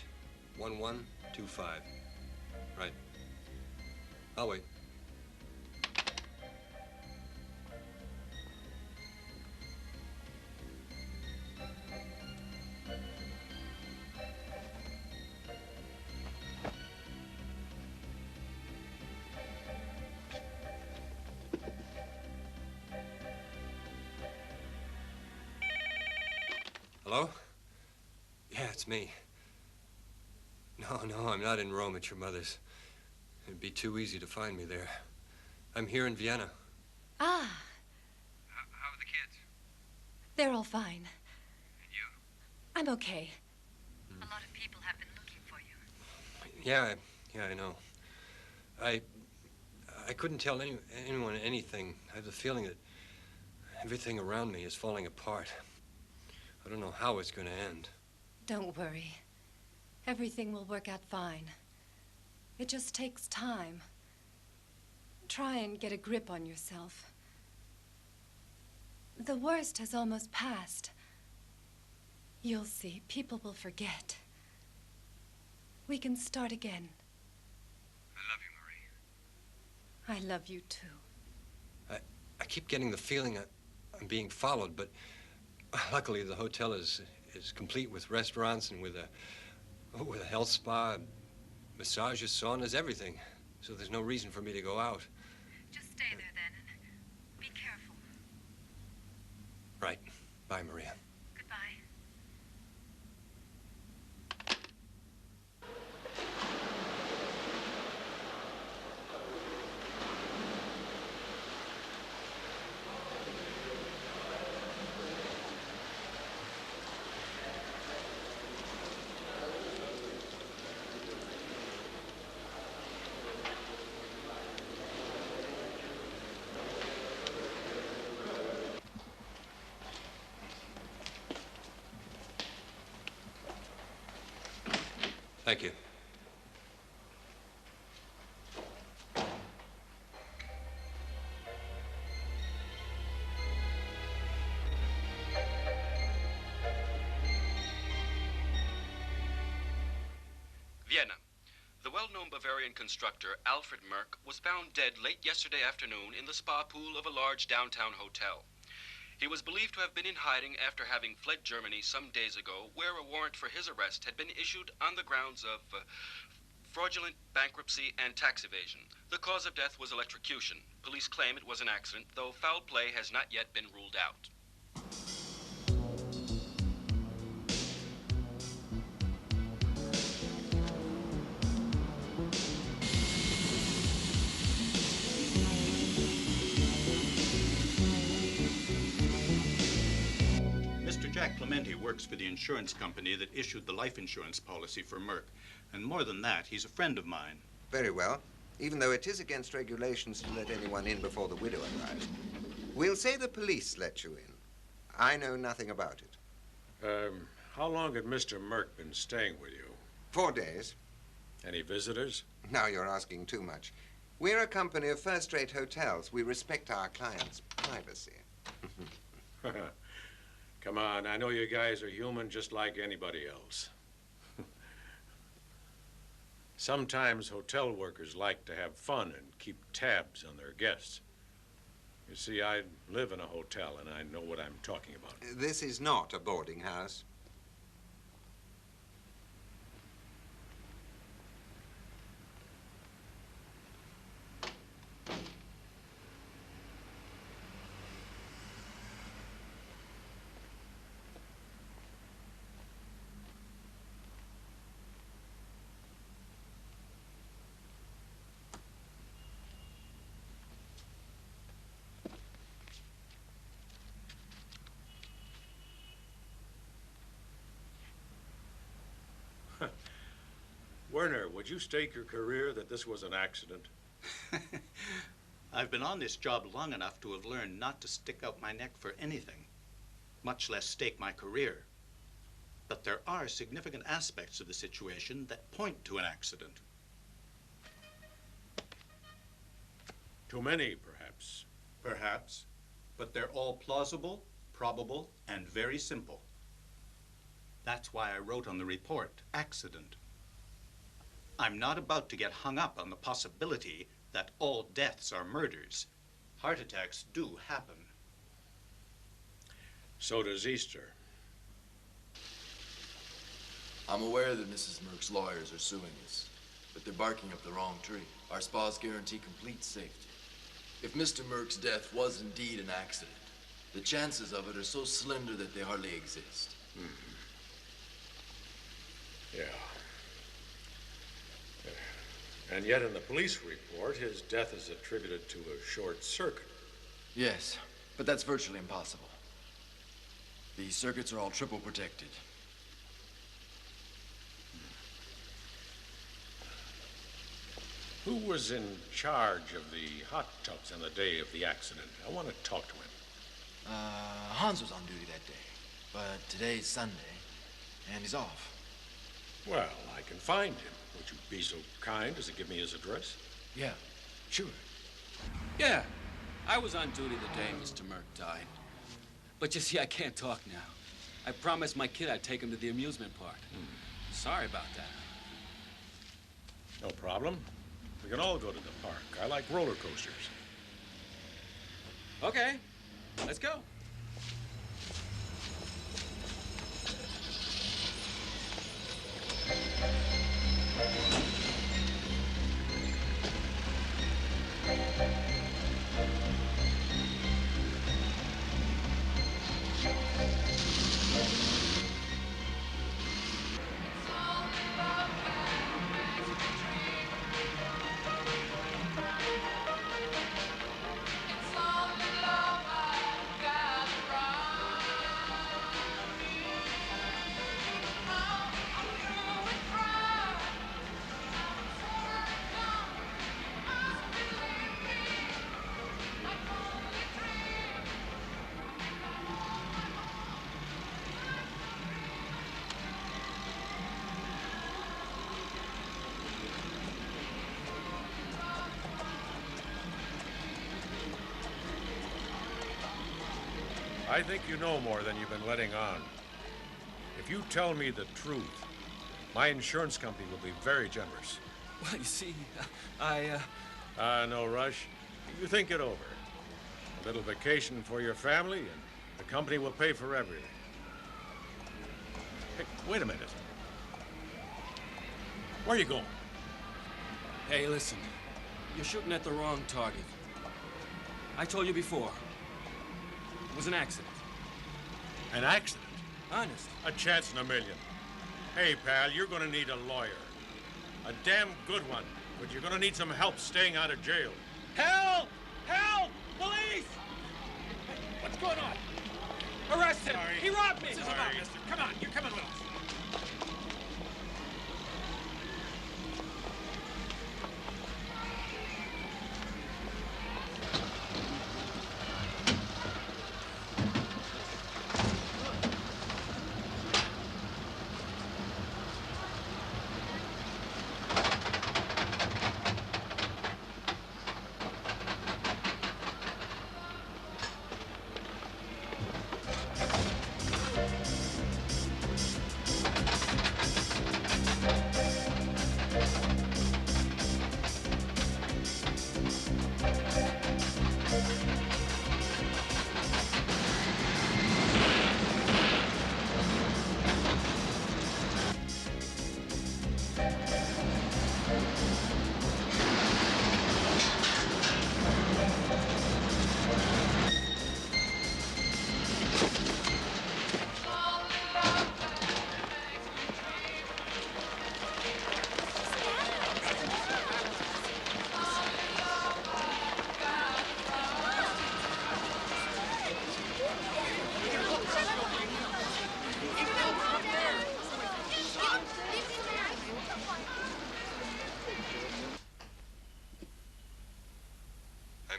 Right. I'll wait. Hello? Yeah, it's me. No, I'm not in Rome at your mother's. It'd be too easy to find me there. I'm here in Vienna. Ah, How are the kids? they're all fine. And you? I'm okay. A lot of people have been looking for you. Yeah, I know. I couldn't tell anyone anything. I have the feeling that everything around me is falling apart. I don't know how it's going to end. Don't worry. Everything will work out fine. It just takes time. Try and get a grip on yourself. The worst has almost passed. You'll see, people will forget. We can start again. I love you, Marie. I love you too. I keep getting the feeling I'm being followed, but luckily the hotel is complete with restaurants and with a health spa, massages, saunas, everything. So there's no reason for me to go out. Just stay there then and be careful. Right. Bye, Maria. Goodbye. Thank you. Vienna. The well-known Bavarian constructor Alfred Merkl was found dead late yesterday afternoon in the spa pool of a large downtown hotel. He was believed to have been in hiding after having fled Germany some days ago, where a warrant for his arrest had been issued on the grounds of fraudulent bankruptcy and tax evasion. The cause of death was electrocution. Police claim it was an accident, though foul play has not yet been ruled out. Mr. Jack Clementi works for the insurance company that issued the life insurance policy for Merkl. And more than that, he's a friend of mine. Very well, even though it is against regulations to let anyone in before the widow arrives. We'll say the police let you in. I know nothing about it. How long had Mr. Merkl been staying with you? 4 days. Any visitors? Now you're asking too much. We're a company of first-rate hotels. We respect our clients' privacy. Come on, I know you guys are human just like anybody else. Sometimes hotel workers like to have fun and keep tabs on their guests. You see, I live in a hotel and I know what I'm talking about. This is not a boarding house. Werner, would you stake your career that this was an accident? I've been on this job long enough to have learned not to stick out my neck for anything, much less stake my career. But there are significant aspects of the situation that point to an accident. Too many, perhaps. Perhaps, but they're all plausible, probable, and very simple. That's why I wrote on the report, accident. I'm not about to get hung up on the possibility that all deaths are murders. Heart attacks do happen. So does Easter. I'm aware that Mrs. Merk's lawyers are suing us, but they're barking up the wrong tree. Our spas guarantee complete safety. If Mr. Merk's death was indeed an accident, the chances of it are so slender that they hardly exist. Yeah. And yet in the police report, his death is attributed to a short circuit. Yes, but that's virtually impossible. These circuits are all triple protected. Who was in charge of the hot tubs on the day of the accident? I want to talk to him. Hans was on duty that day, but today's Sunday, and he's off. Well, I can find him. Would you be so kind as to give me his address? Yeah, sure. Yeah, I was on duty the day Mr. Merk died. But you see, I can't talk now. I promised my kid I'd take him to the amusement park. Sorry about that. No problem. We can all go to the park. I like roller coasters. Okay, let's go. I think you know more than you've been letting on. If you tell me the truth, my insurance company will be very generous. Well, you see, no rush. You think it over. A little vacation for your family, and the company will pay for everything. Hey, wait a minute. Where are you going? Hey, listen. You're shooting at the wrong target. I told you before. It was an accident. An accident? Honest. A chance in a million. Hey, pal, you're gonna need a lawyer. A damn good one. But you're gonna need some help staying out of jail. Help! Help! Police! What's going on? Arrest him! Sorry. He robbed me! What's this about, mister? Come on, you're coming with us.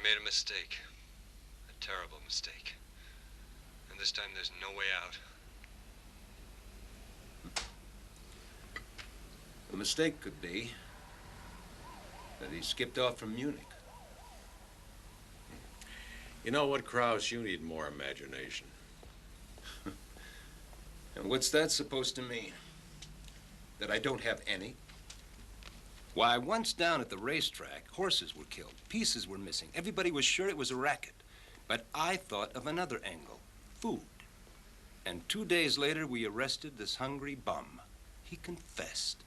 made a mistake. A terrible mistake. And this time there's no way out. The mistake could be that he skipped off from Munich. You know what, Krause? You need more imagination. And what's that supposed to mean? That I don't have any? Why, once down at the racetrack, horses were killed, pieces were missing. Everybody was sure it was a racket. But I thought of another angle, food. And 2 days later, we arrested this hungry bum. He confessed.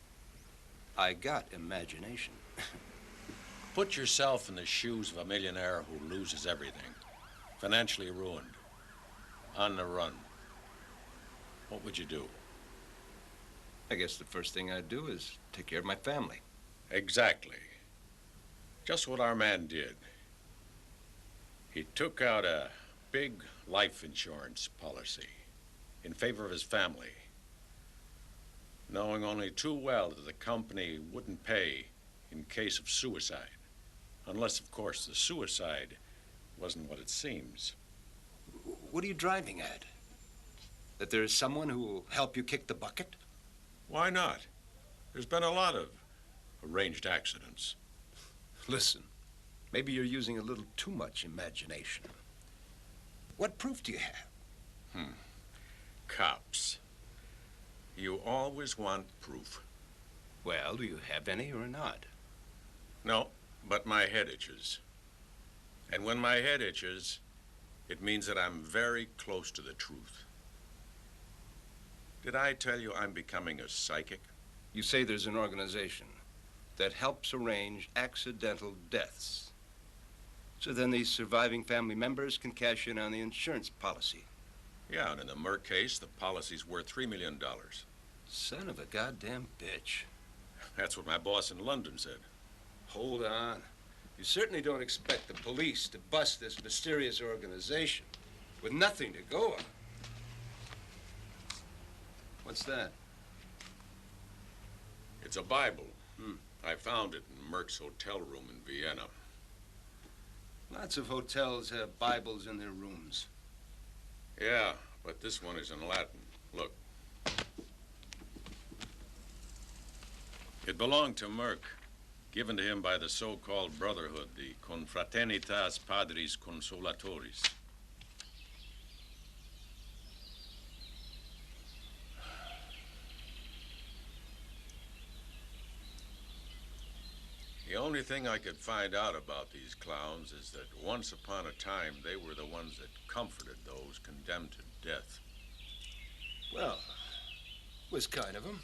I got imagination. Put yourself in the shoes of a millionaire who loses everything, financially ruined, on the run. What would you do? I guess the first thing I'd do is take care of my family. Exactly. Just what our man did. He took out a big life insurance policy in favor of his family, knowing only too well that the company wouldn't pay in case of suicide. Unless, of course, the suicide wasn't what it seems. What are you driving at? That there's someone who will help you kick the bucket? Why not? There's been a lot of arranged accidents. Listen, maybe you're using a little too much imagination. What proof do you have? Cops. You always want proof. Well, do you have any or not? No, but my head itches. And when my head itches, it means that I'm very close to the truth. Did I tell you I'm becoming a psychic? You say there's an organization that helps arrange accidental deaths. So then these surviving family members can cash in on the insurance policy. Yeah, and in the Merkl case, the policy's worth $3 million. Son of a goddamn bitch. That's what my boss in London said. Hold on. You certainly don't expect the police to bust this mysterious organization with nothing to go on. What's that? It's a Bible. I found it in Merk's hotel room in Vienna. Lots of hotels have Bibles in their rooms. Yeah, but this one is in Latin. Look. It belonged to Merk, given to him by the so-called Brotherhood, the Confraternitas Padris Consolatoris. The only thing I could find out about these clowns is that once upon a time, they were the ones that comforted those condemned to death. Well, was kind of them.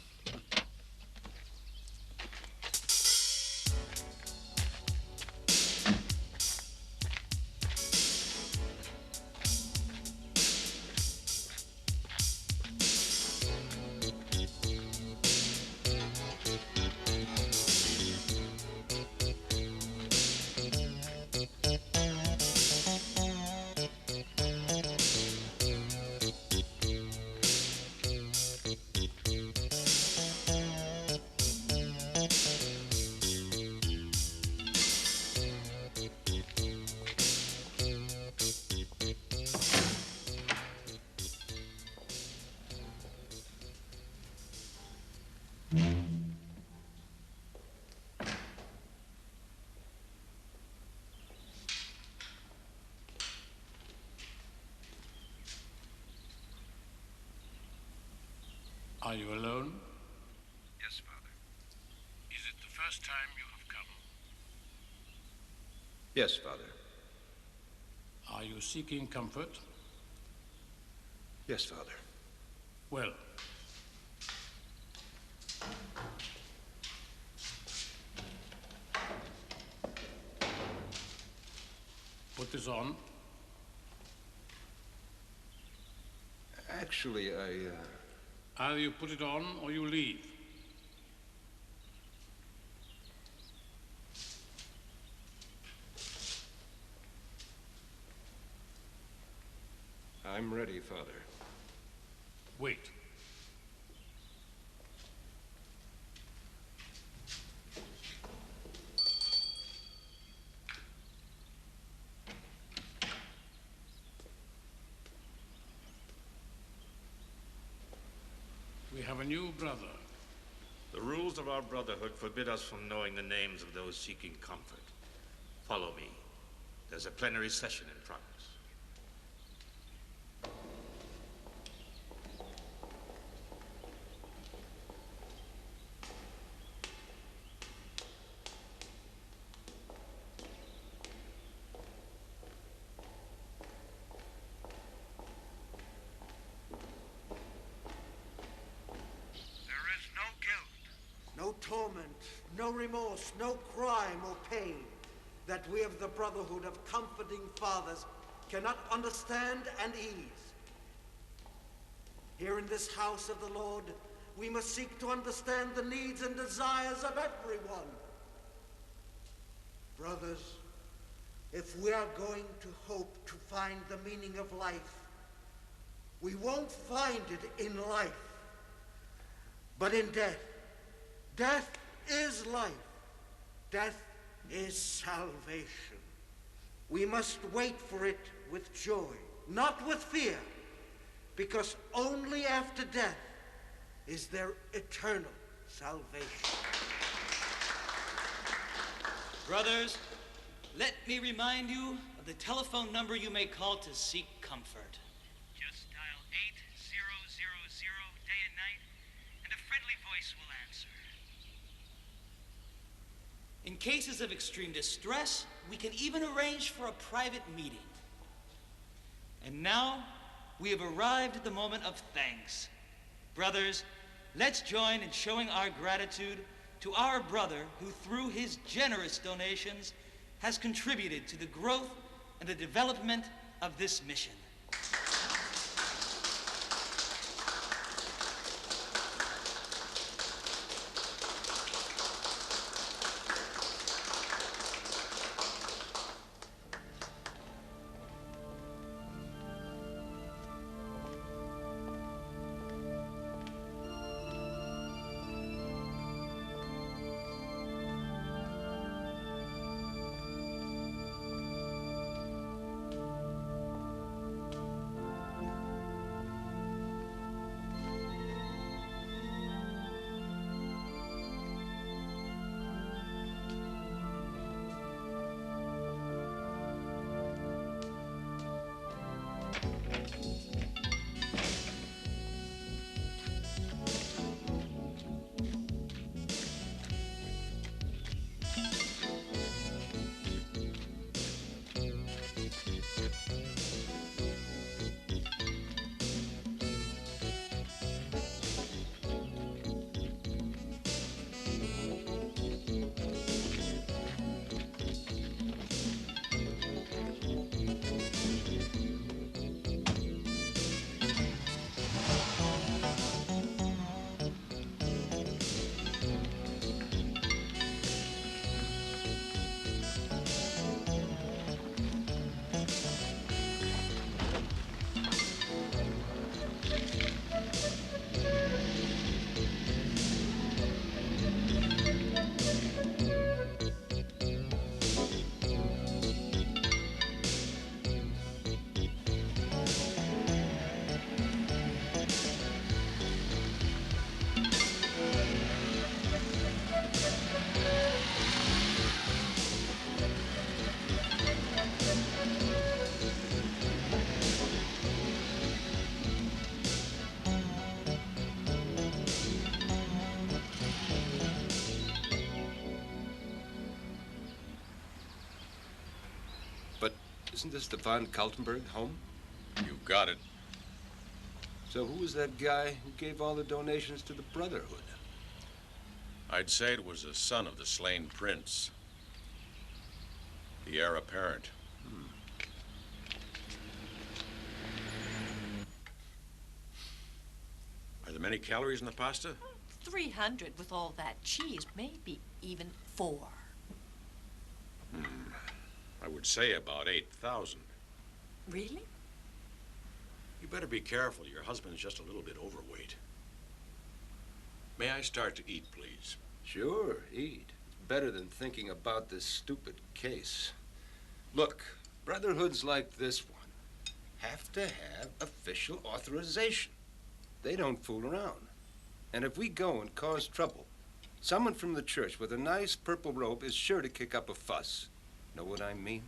Are you alone? Yes, Father. Is it the first time you have come? Yes, Father. Are you seeking comfort? Yes, Father. Well. Put this on. Actually, Either you put it on or you leave. I'm ready, Father. Wait. We have a new brother. The rules of our brotherhood forbid us from knowing the names of those seeking comfort. Follow me. There's a plenary session in progress. no remorse, no crime or pain that we of the Brotherhood of Comforting Fathers cannot understand and ease. Here in this house of the Lord, we must seek to understand the needs and desires of everyone. Brothers, if we are going to hope to find the meaning of life, we won't find it in life, but in death. Death is life. Death is salvation. We must wait for it with joy, not with fear, because only after death is there eternal salvation. Brothers, let me remind you of the telephone number you may call to seek comfort. Just dial 8000 day and night, and a friendly voice will answer. In cases of extreme distress, we can even arrange for a private meeting. And now, we have arrived at the moment of thanks. Brothers, let's join in showing our gratitude to our brother who, through his generous donations, has contributed to the growth and the development of this mission. Isn't this the von Kaltenberg home? You got it. So who was that guy who gave all the donations to the Brotherhood? I'd say it was the son of the slain prince. The heir apparent. Are there many calories in the pasta? 300 with all that cheese, maybe even 4. I would say about 8,000. Really? You better be careful. Your husband's just a little bit overweight. May I start to eat, please? Sure, eat. It's better than thinking about this stupid case. Look, brotherhoods like this one have to have official authorization. They don't fool around. And if we go and cause trouble, someone from the church with a nice purple robe is sure to kick up a fuss. Know what I mean?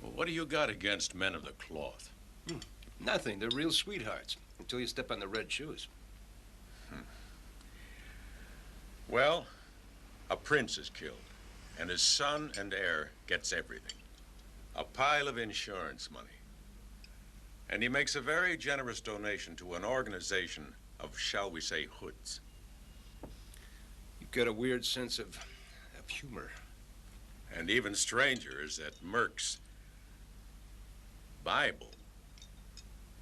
Well, what do you got against men of the cloth? Nothing. They're real sweethearts until you step on the red shoes. Well, a prince is killed, and his son and heir gets everything. A pile of insurance money. And he makes a very generous donation to an organization of, shall we say, hoods. You get a weird sense of humor. And even stranger is that Merk's Bible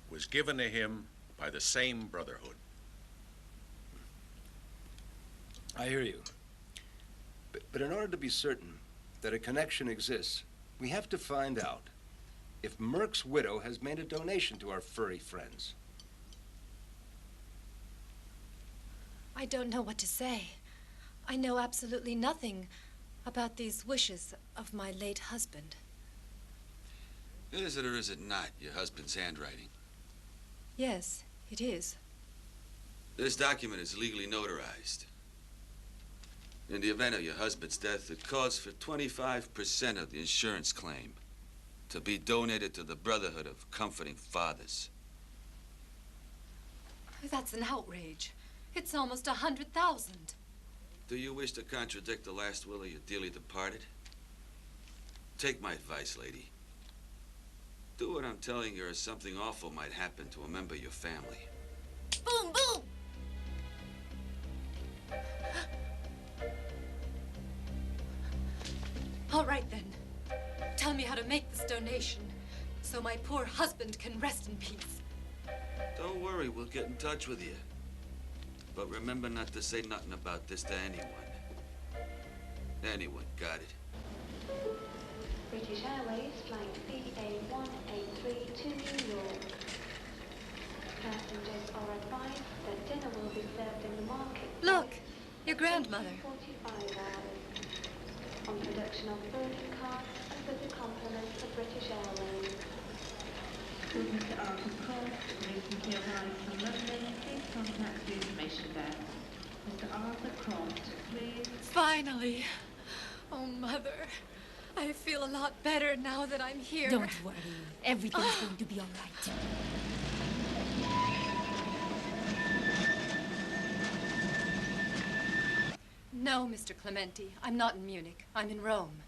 was given to him by the same brotherhood. I hear you. But in order to be certain that a connection exists, we have to find out if Merk's widow has made a donation to our furry friends. I don't know what to say. I know absolutely nothing about these wishes of my late husband. Is it or is it not your husband's handwriting? Yes, it is. This document is legally notarized. In the event of your husband's death, it calls for 25% of the insurance claim to be donated to the Brotherhood of Comforting Fathers. That's an outrage. It's almost 100,000. Do you wish to contradict the last will of your dearly departed? Take my advice, lady. Do what I'm telling you, or something awful might happen to a member of your family. Boom, boom! All right, then. Tell me how to make this donation so my poor husband can rest in peace. Don't worry, we'll get in touch with you. But remember not to say nothing about this to anyone. Anyone, got it? British Airways flight BA183 to New York. Passengers are advised that dinner will be served in the market. Look, your grandmother. 45 hours. On production of boarding cards and with the compliments of British Airways. With Mr. Arthur Croft, recently arrived from London, please contact the information desk. Mr. Arthur Croft, please. Finally. Oh, Mother. I feel a lot better now that I'm here. Don't worry. Everything's going to be all right. No, Mr. Clementi. I'm not in Munich. I'm in Rome.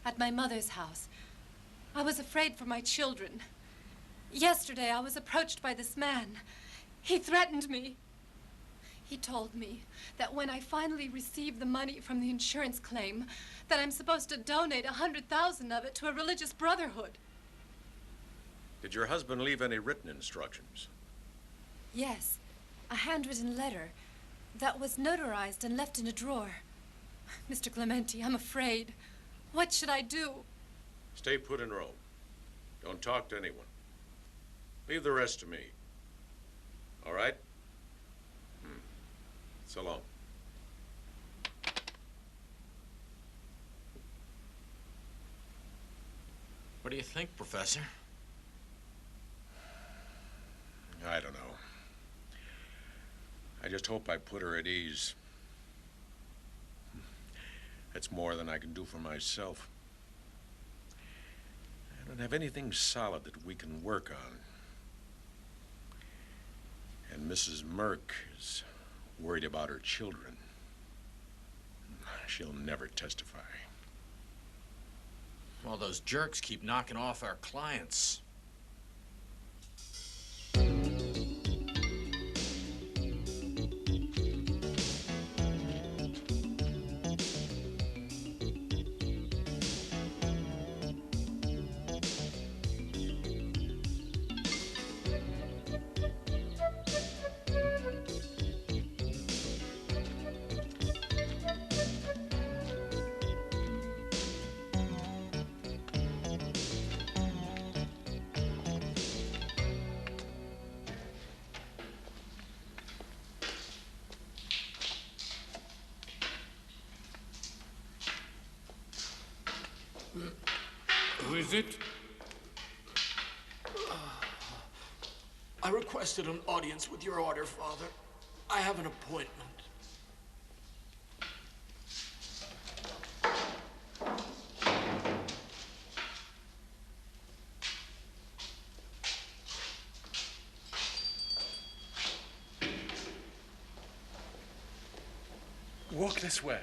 At my mother's house. I was afraid for my children. Yesterday, I was approached by this man. He threatened me. He told me that when I finally receive the money from the insurance claim, that I'm supposed to donate 100,000 of it to a religious brotherhood. Did your husband leave any written instructions? Yes, a handwritten letter that was notarized and left in a drawer. Mr. Clementi, I'm afraid. What should I do? Stay put in Rome. Don't talk to anyone. Leave the rest to me. All right? So long. What do you think, Professor? I don't know. I just hope I put her at ease. That's more than I can do for myself. I don't have anything solid that we can work on. And Mrs. Merkl is worried about her children. She'll never testify. Well, those jerks keep knocking off our clients. Who is it? I requested an audience with your order, Father. I have an appointment. Walk this way.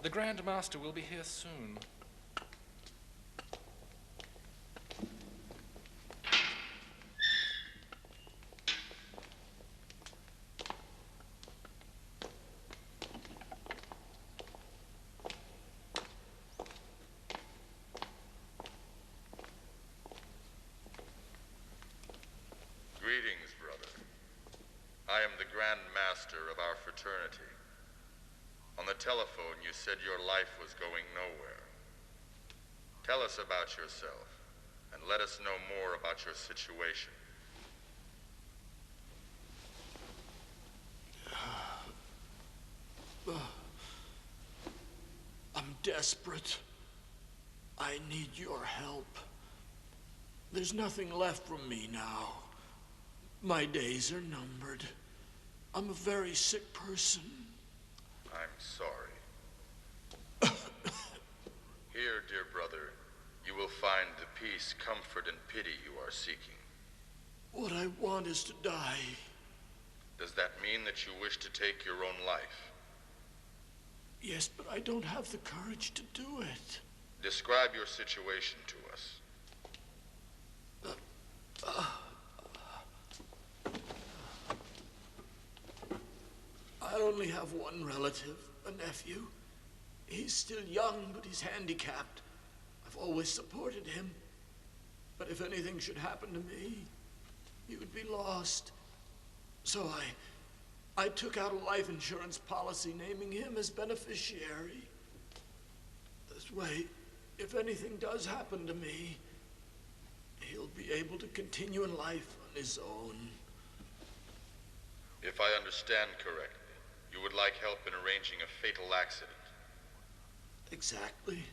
The Grand Master will be here soon. Greetings, brother. I am the Grand Master of our fraternity. On the telephone, you said your life was going nowhere. Tell us about yourself, and let us know more about your situation. I'm desperate. I need your help. There's nothing left from me now. My days are numbered. I'm a very sick person. I'm sorry. Here, dear brother, you will find the peace, comfort, and pity you are seeking. What I want is to die. Does that mean that you wish to take your own life? Yes, but I don't have the courage to do it. Describe your situation to us. I only have one relative, a nephew. He's still young, but he's handicapped. I've always supported him. But if anything should happen to me, he would be lost. So I took out a life insurance policy naming him as beneficiary. This way, if anything does happen to me, he'll be able to continue in life on his own. If I understand correctly, you would like help in arranging a fatal accident. Exactly.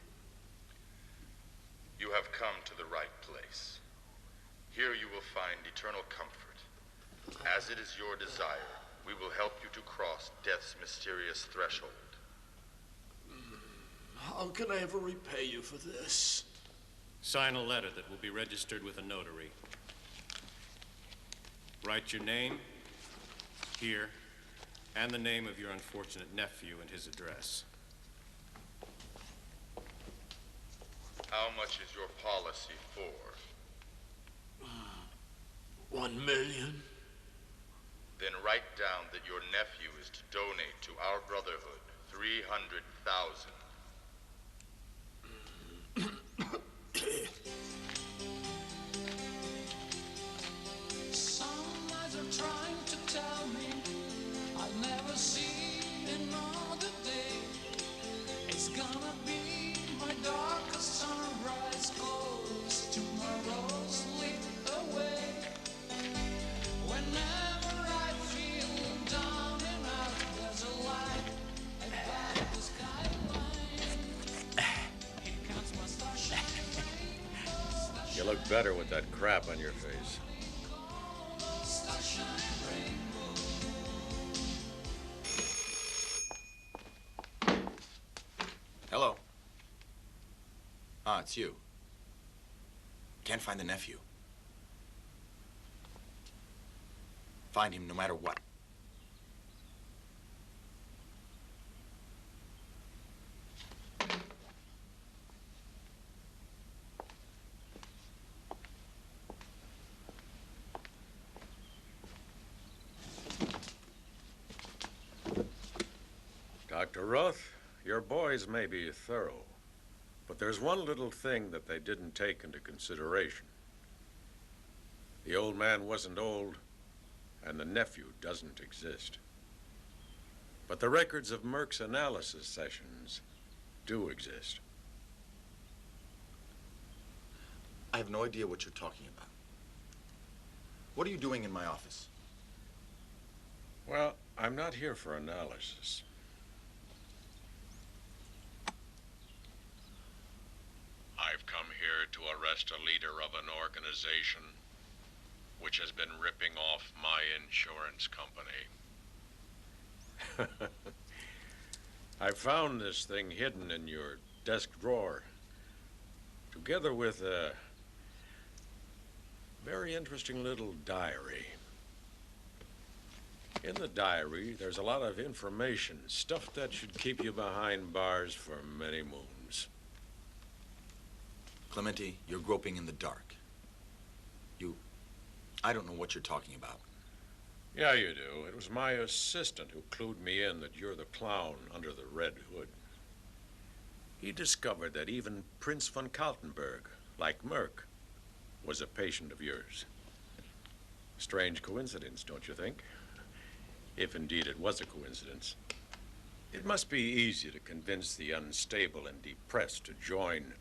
You have come to the right place. Here you will find eternal comfort. As it is your desire, we will help you to cross death's mysterious threshold. How can I ever repay you for this? Sign a letter that will be registered with a notary. Write your name, here, and the name of your unfortunate nephew and his address. How much is your policy for? 1 million. Then write down that your nephew is to donate to our brotherhood 300,000. Some lies are trying to tell me I'll never see another day. It's gonna be my darkest sunrise close, tomorrow's lit away. Whenever I feel down and out, there's a light above the skyline. Here comes my starshine. You look better with that crap on your face. Hello. Ah, it's you. Can't find the nephew. Find him no matter what. Dr. Roth, your boys may be thorough, but there's one little thing that they didn't take into consideration. The old man wasn't old, and the nephew doesn't exist. But the records of Merk's analysis sessions do exist. I have no idea what you're talking about. What are you doing in my office? Well, I'm not here for analysis. I've come here to arrest a leader of an organization which has been ripping off my insurance company. I found this thing hidden in your desk drawer, together with a very interesting little diary. In the diary, there's a lot of information, stuff that should keep you behind bars for many moons. Clementi, you're groping in the dark. I don't know what you're talking about. Yeah, you do. It was my assistant who clued me in that you're the clown under the red hood. He discovered that even Prince von Kaltenberg, like Merkl, was a patient of yours. Strange coincidence, don't you think? If indeed it was a coincidence. It must be easy to convince the unstable and depressed to join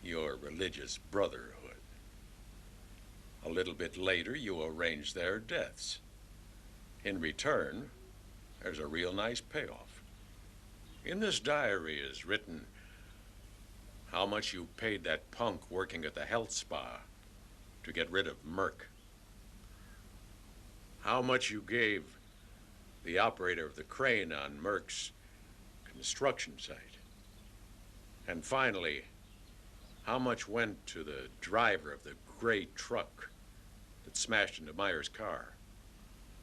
your religious brotherhood. A little bit later, you arrange their deaths. In return, there's a real nice payoff. In this diary is written how much you paid that punk working at the health spa to get rid of Merkl. How much you gave the operator of the crane on Merkl's construction site. And finally, how much went to the driver of the gray truck that smashed into Meyer's car?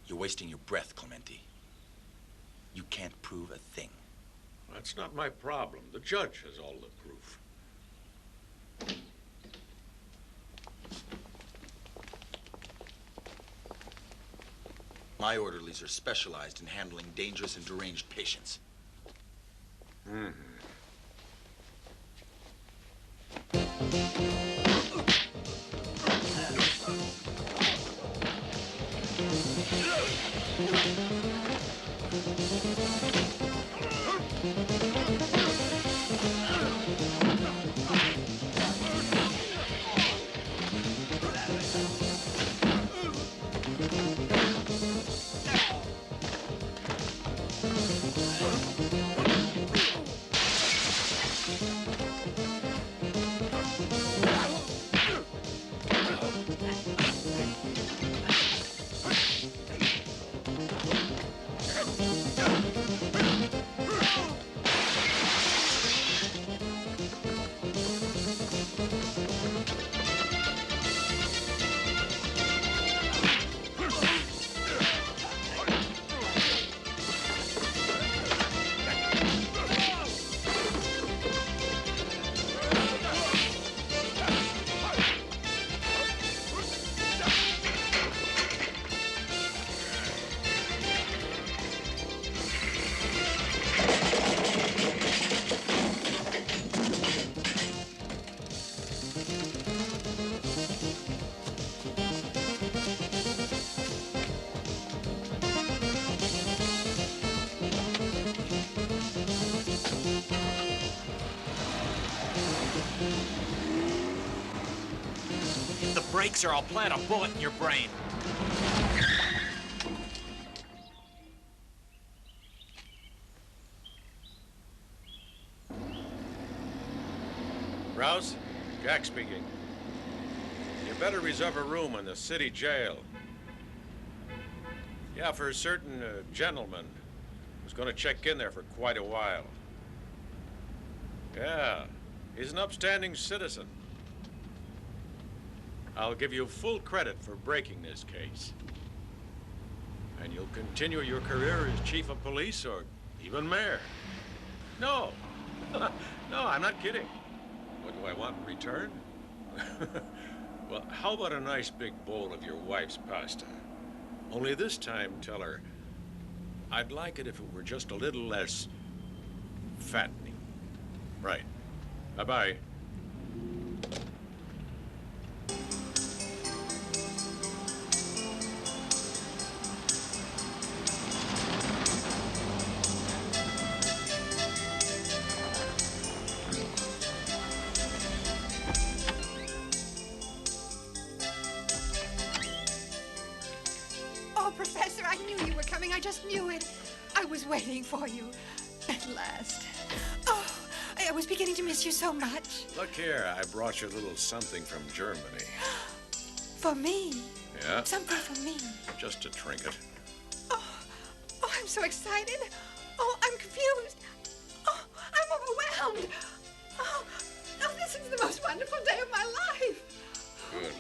You're wasting your breath, Clementi. You can't prove a thing. That's not my problem. The judge has all the proof. My orderlies are specialized in handling dangerous and deranged patients. Mm-hmm. Hit the brakes or I'll plant a bullet in your brain. Rouse, Jack speaking. You better reserve a room in the city jail. Yeah, for a certain gentleman who's going to check in there for quite a while. Yeah, he's an upstanding citizen. I'll give you full credit for breaking this case. And you'll continue your career as chief of police or even mayor. No, no, I'm not kidding. What do I want in return? Well, how about a nice big bowl of your wife's pasta? Only this time, tell her, I'd like it if it were just a little less fattening. Right. Bye-bye. I just knew it. I was waiting for you. At last. Oh, I was beginning to miss you so much. Look here, I brought you a little something from Germany. For me? Yeah? Something for me. Just a trinket. Oh, I'm so excited. Oh, I'm confused. Oh, I'm overwhelmed. Oh, this is the most wonderful day of my life. Good Lord.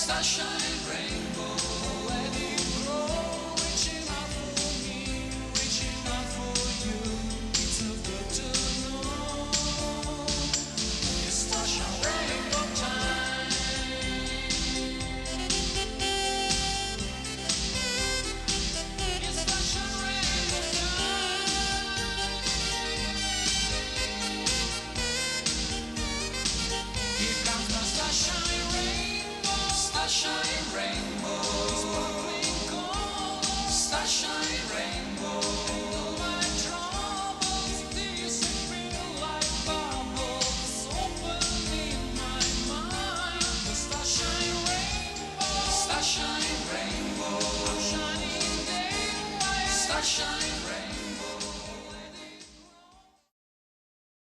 session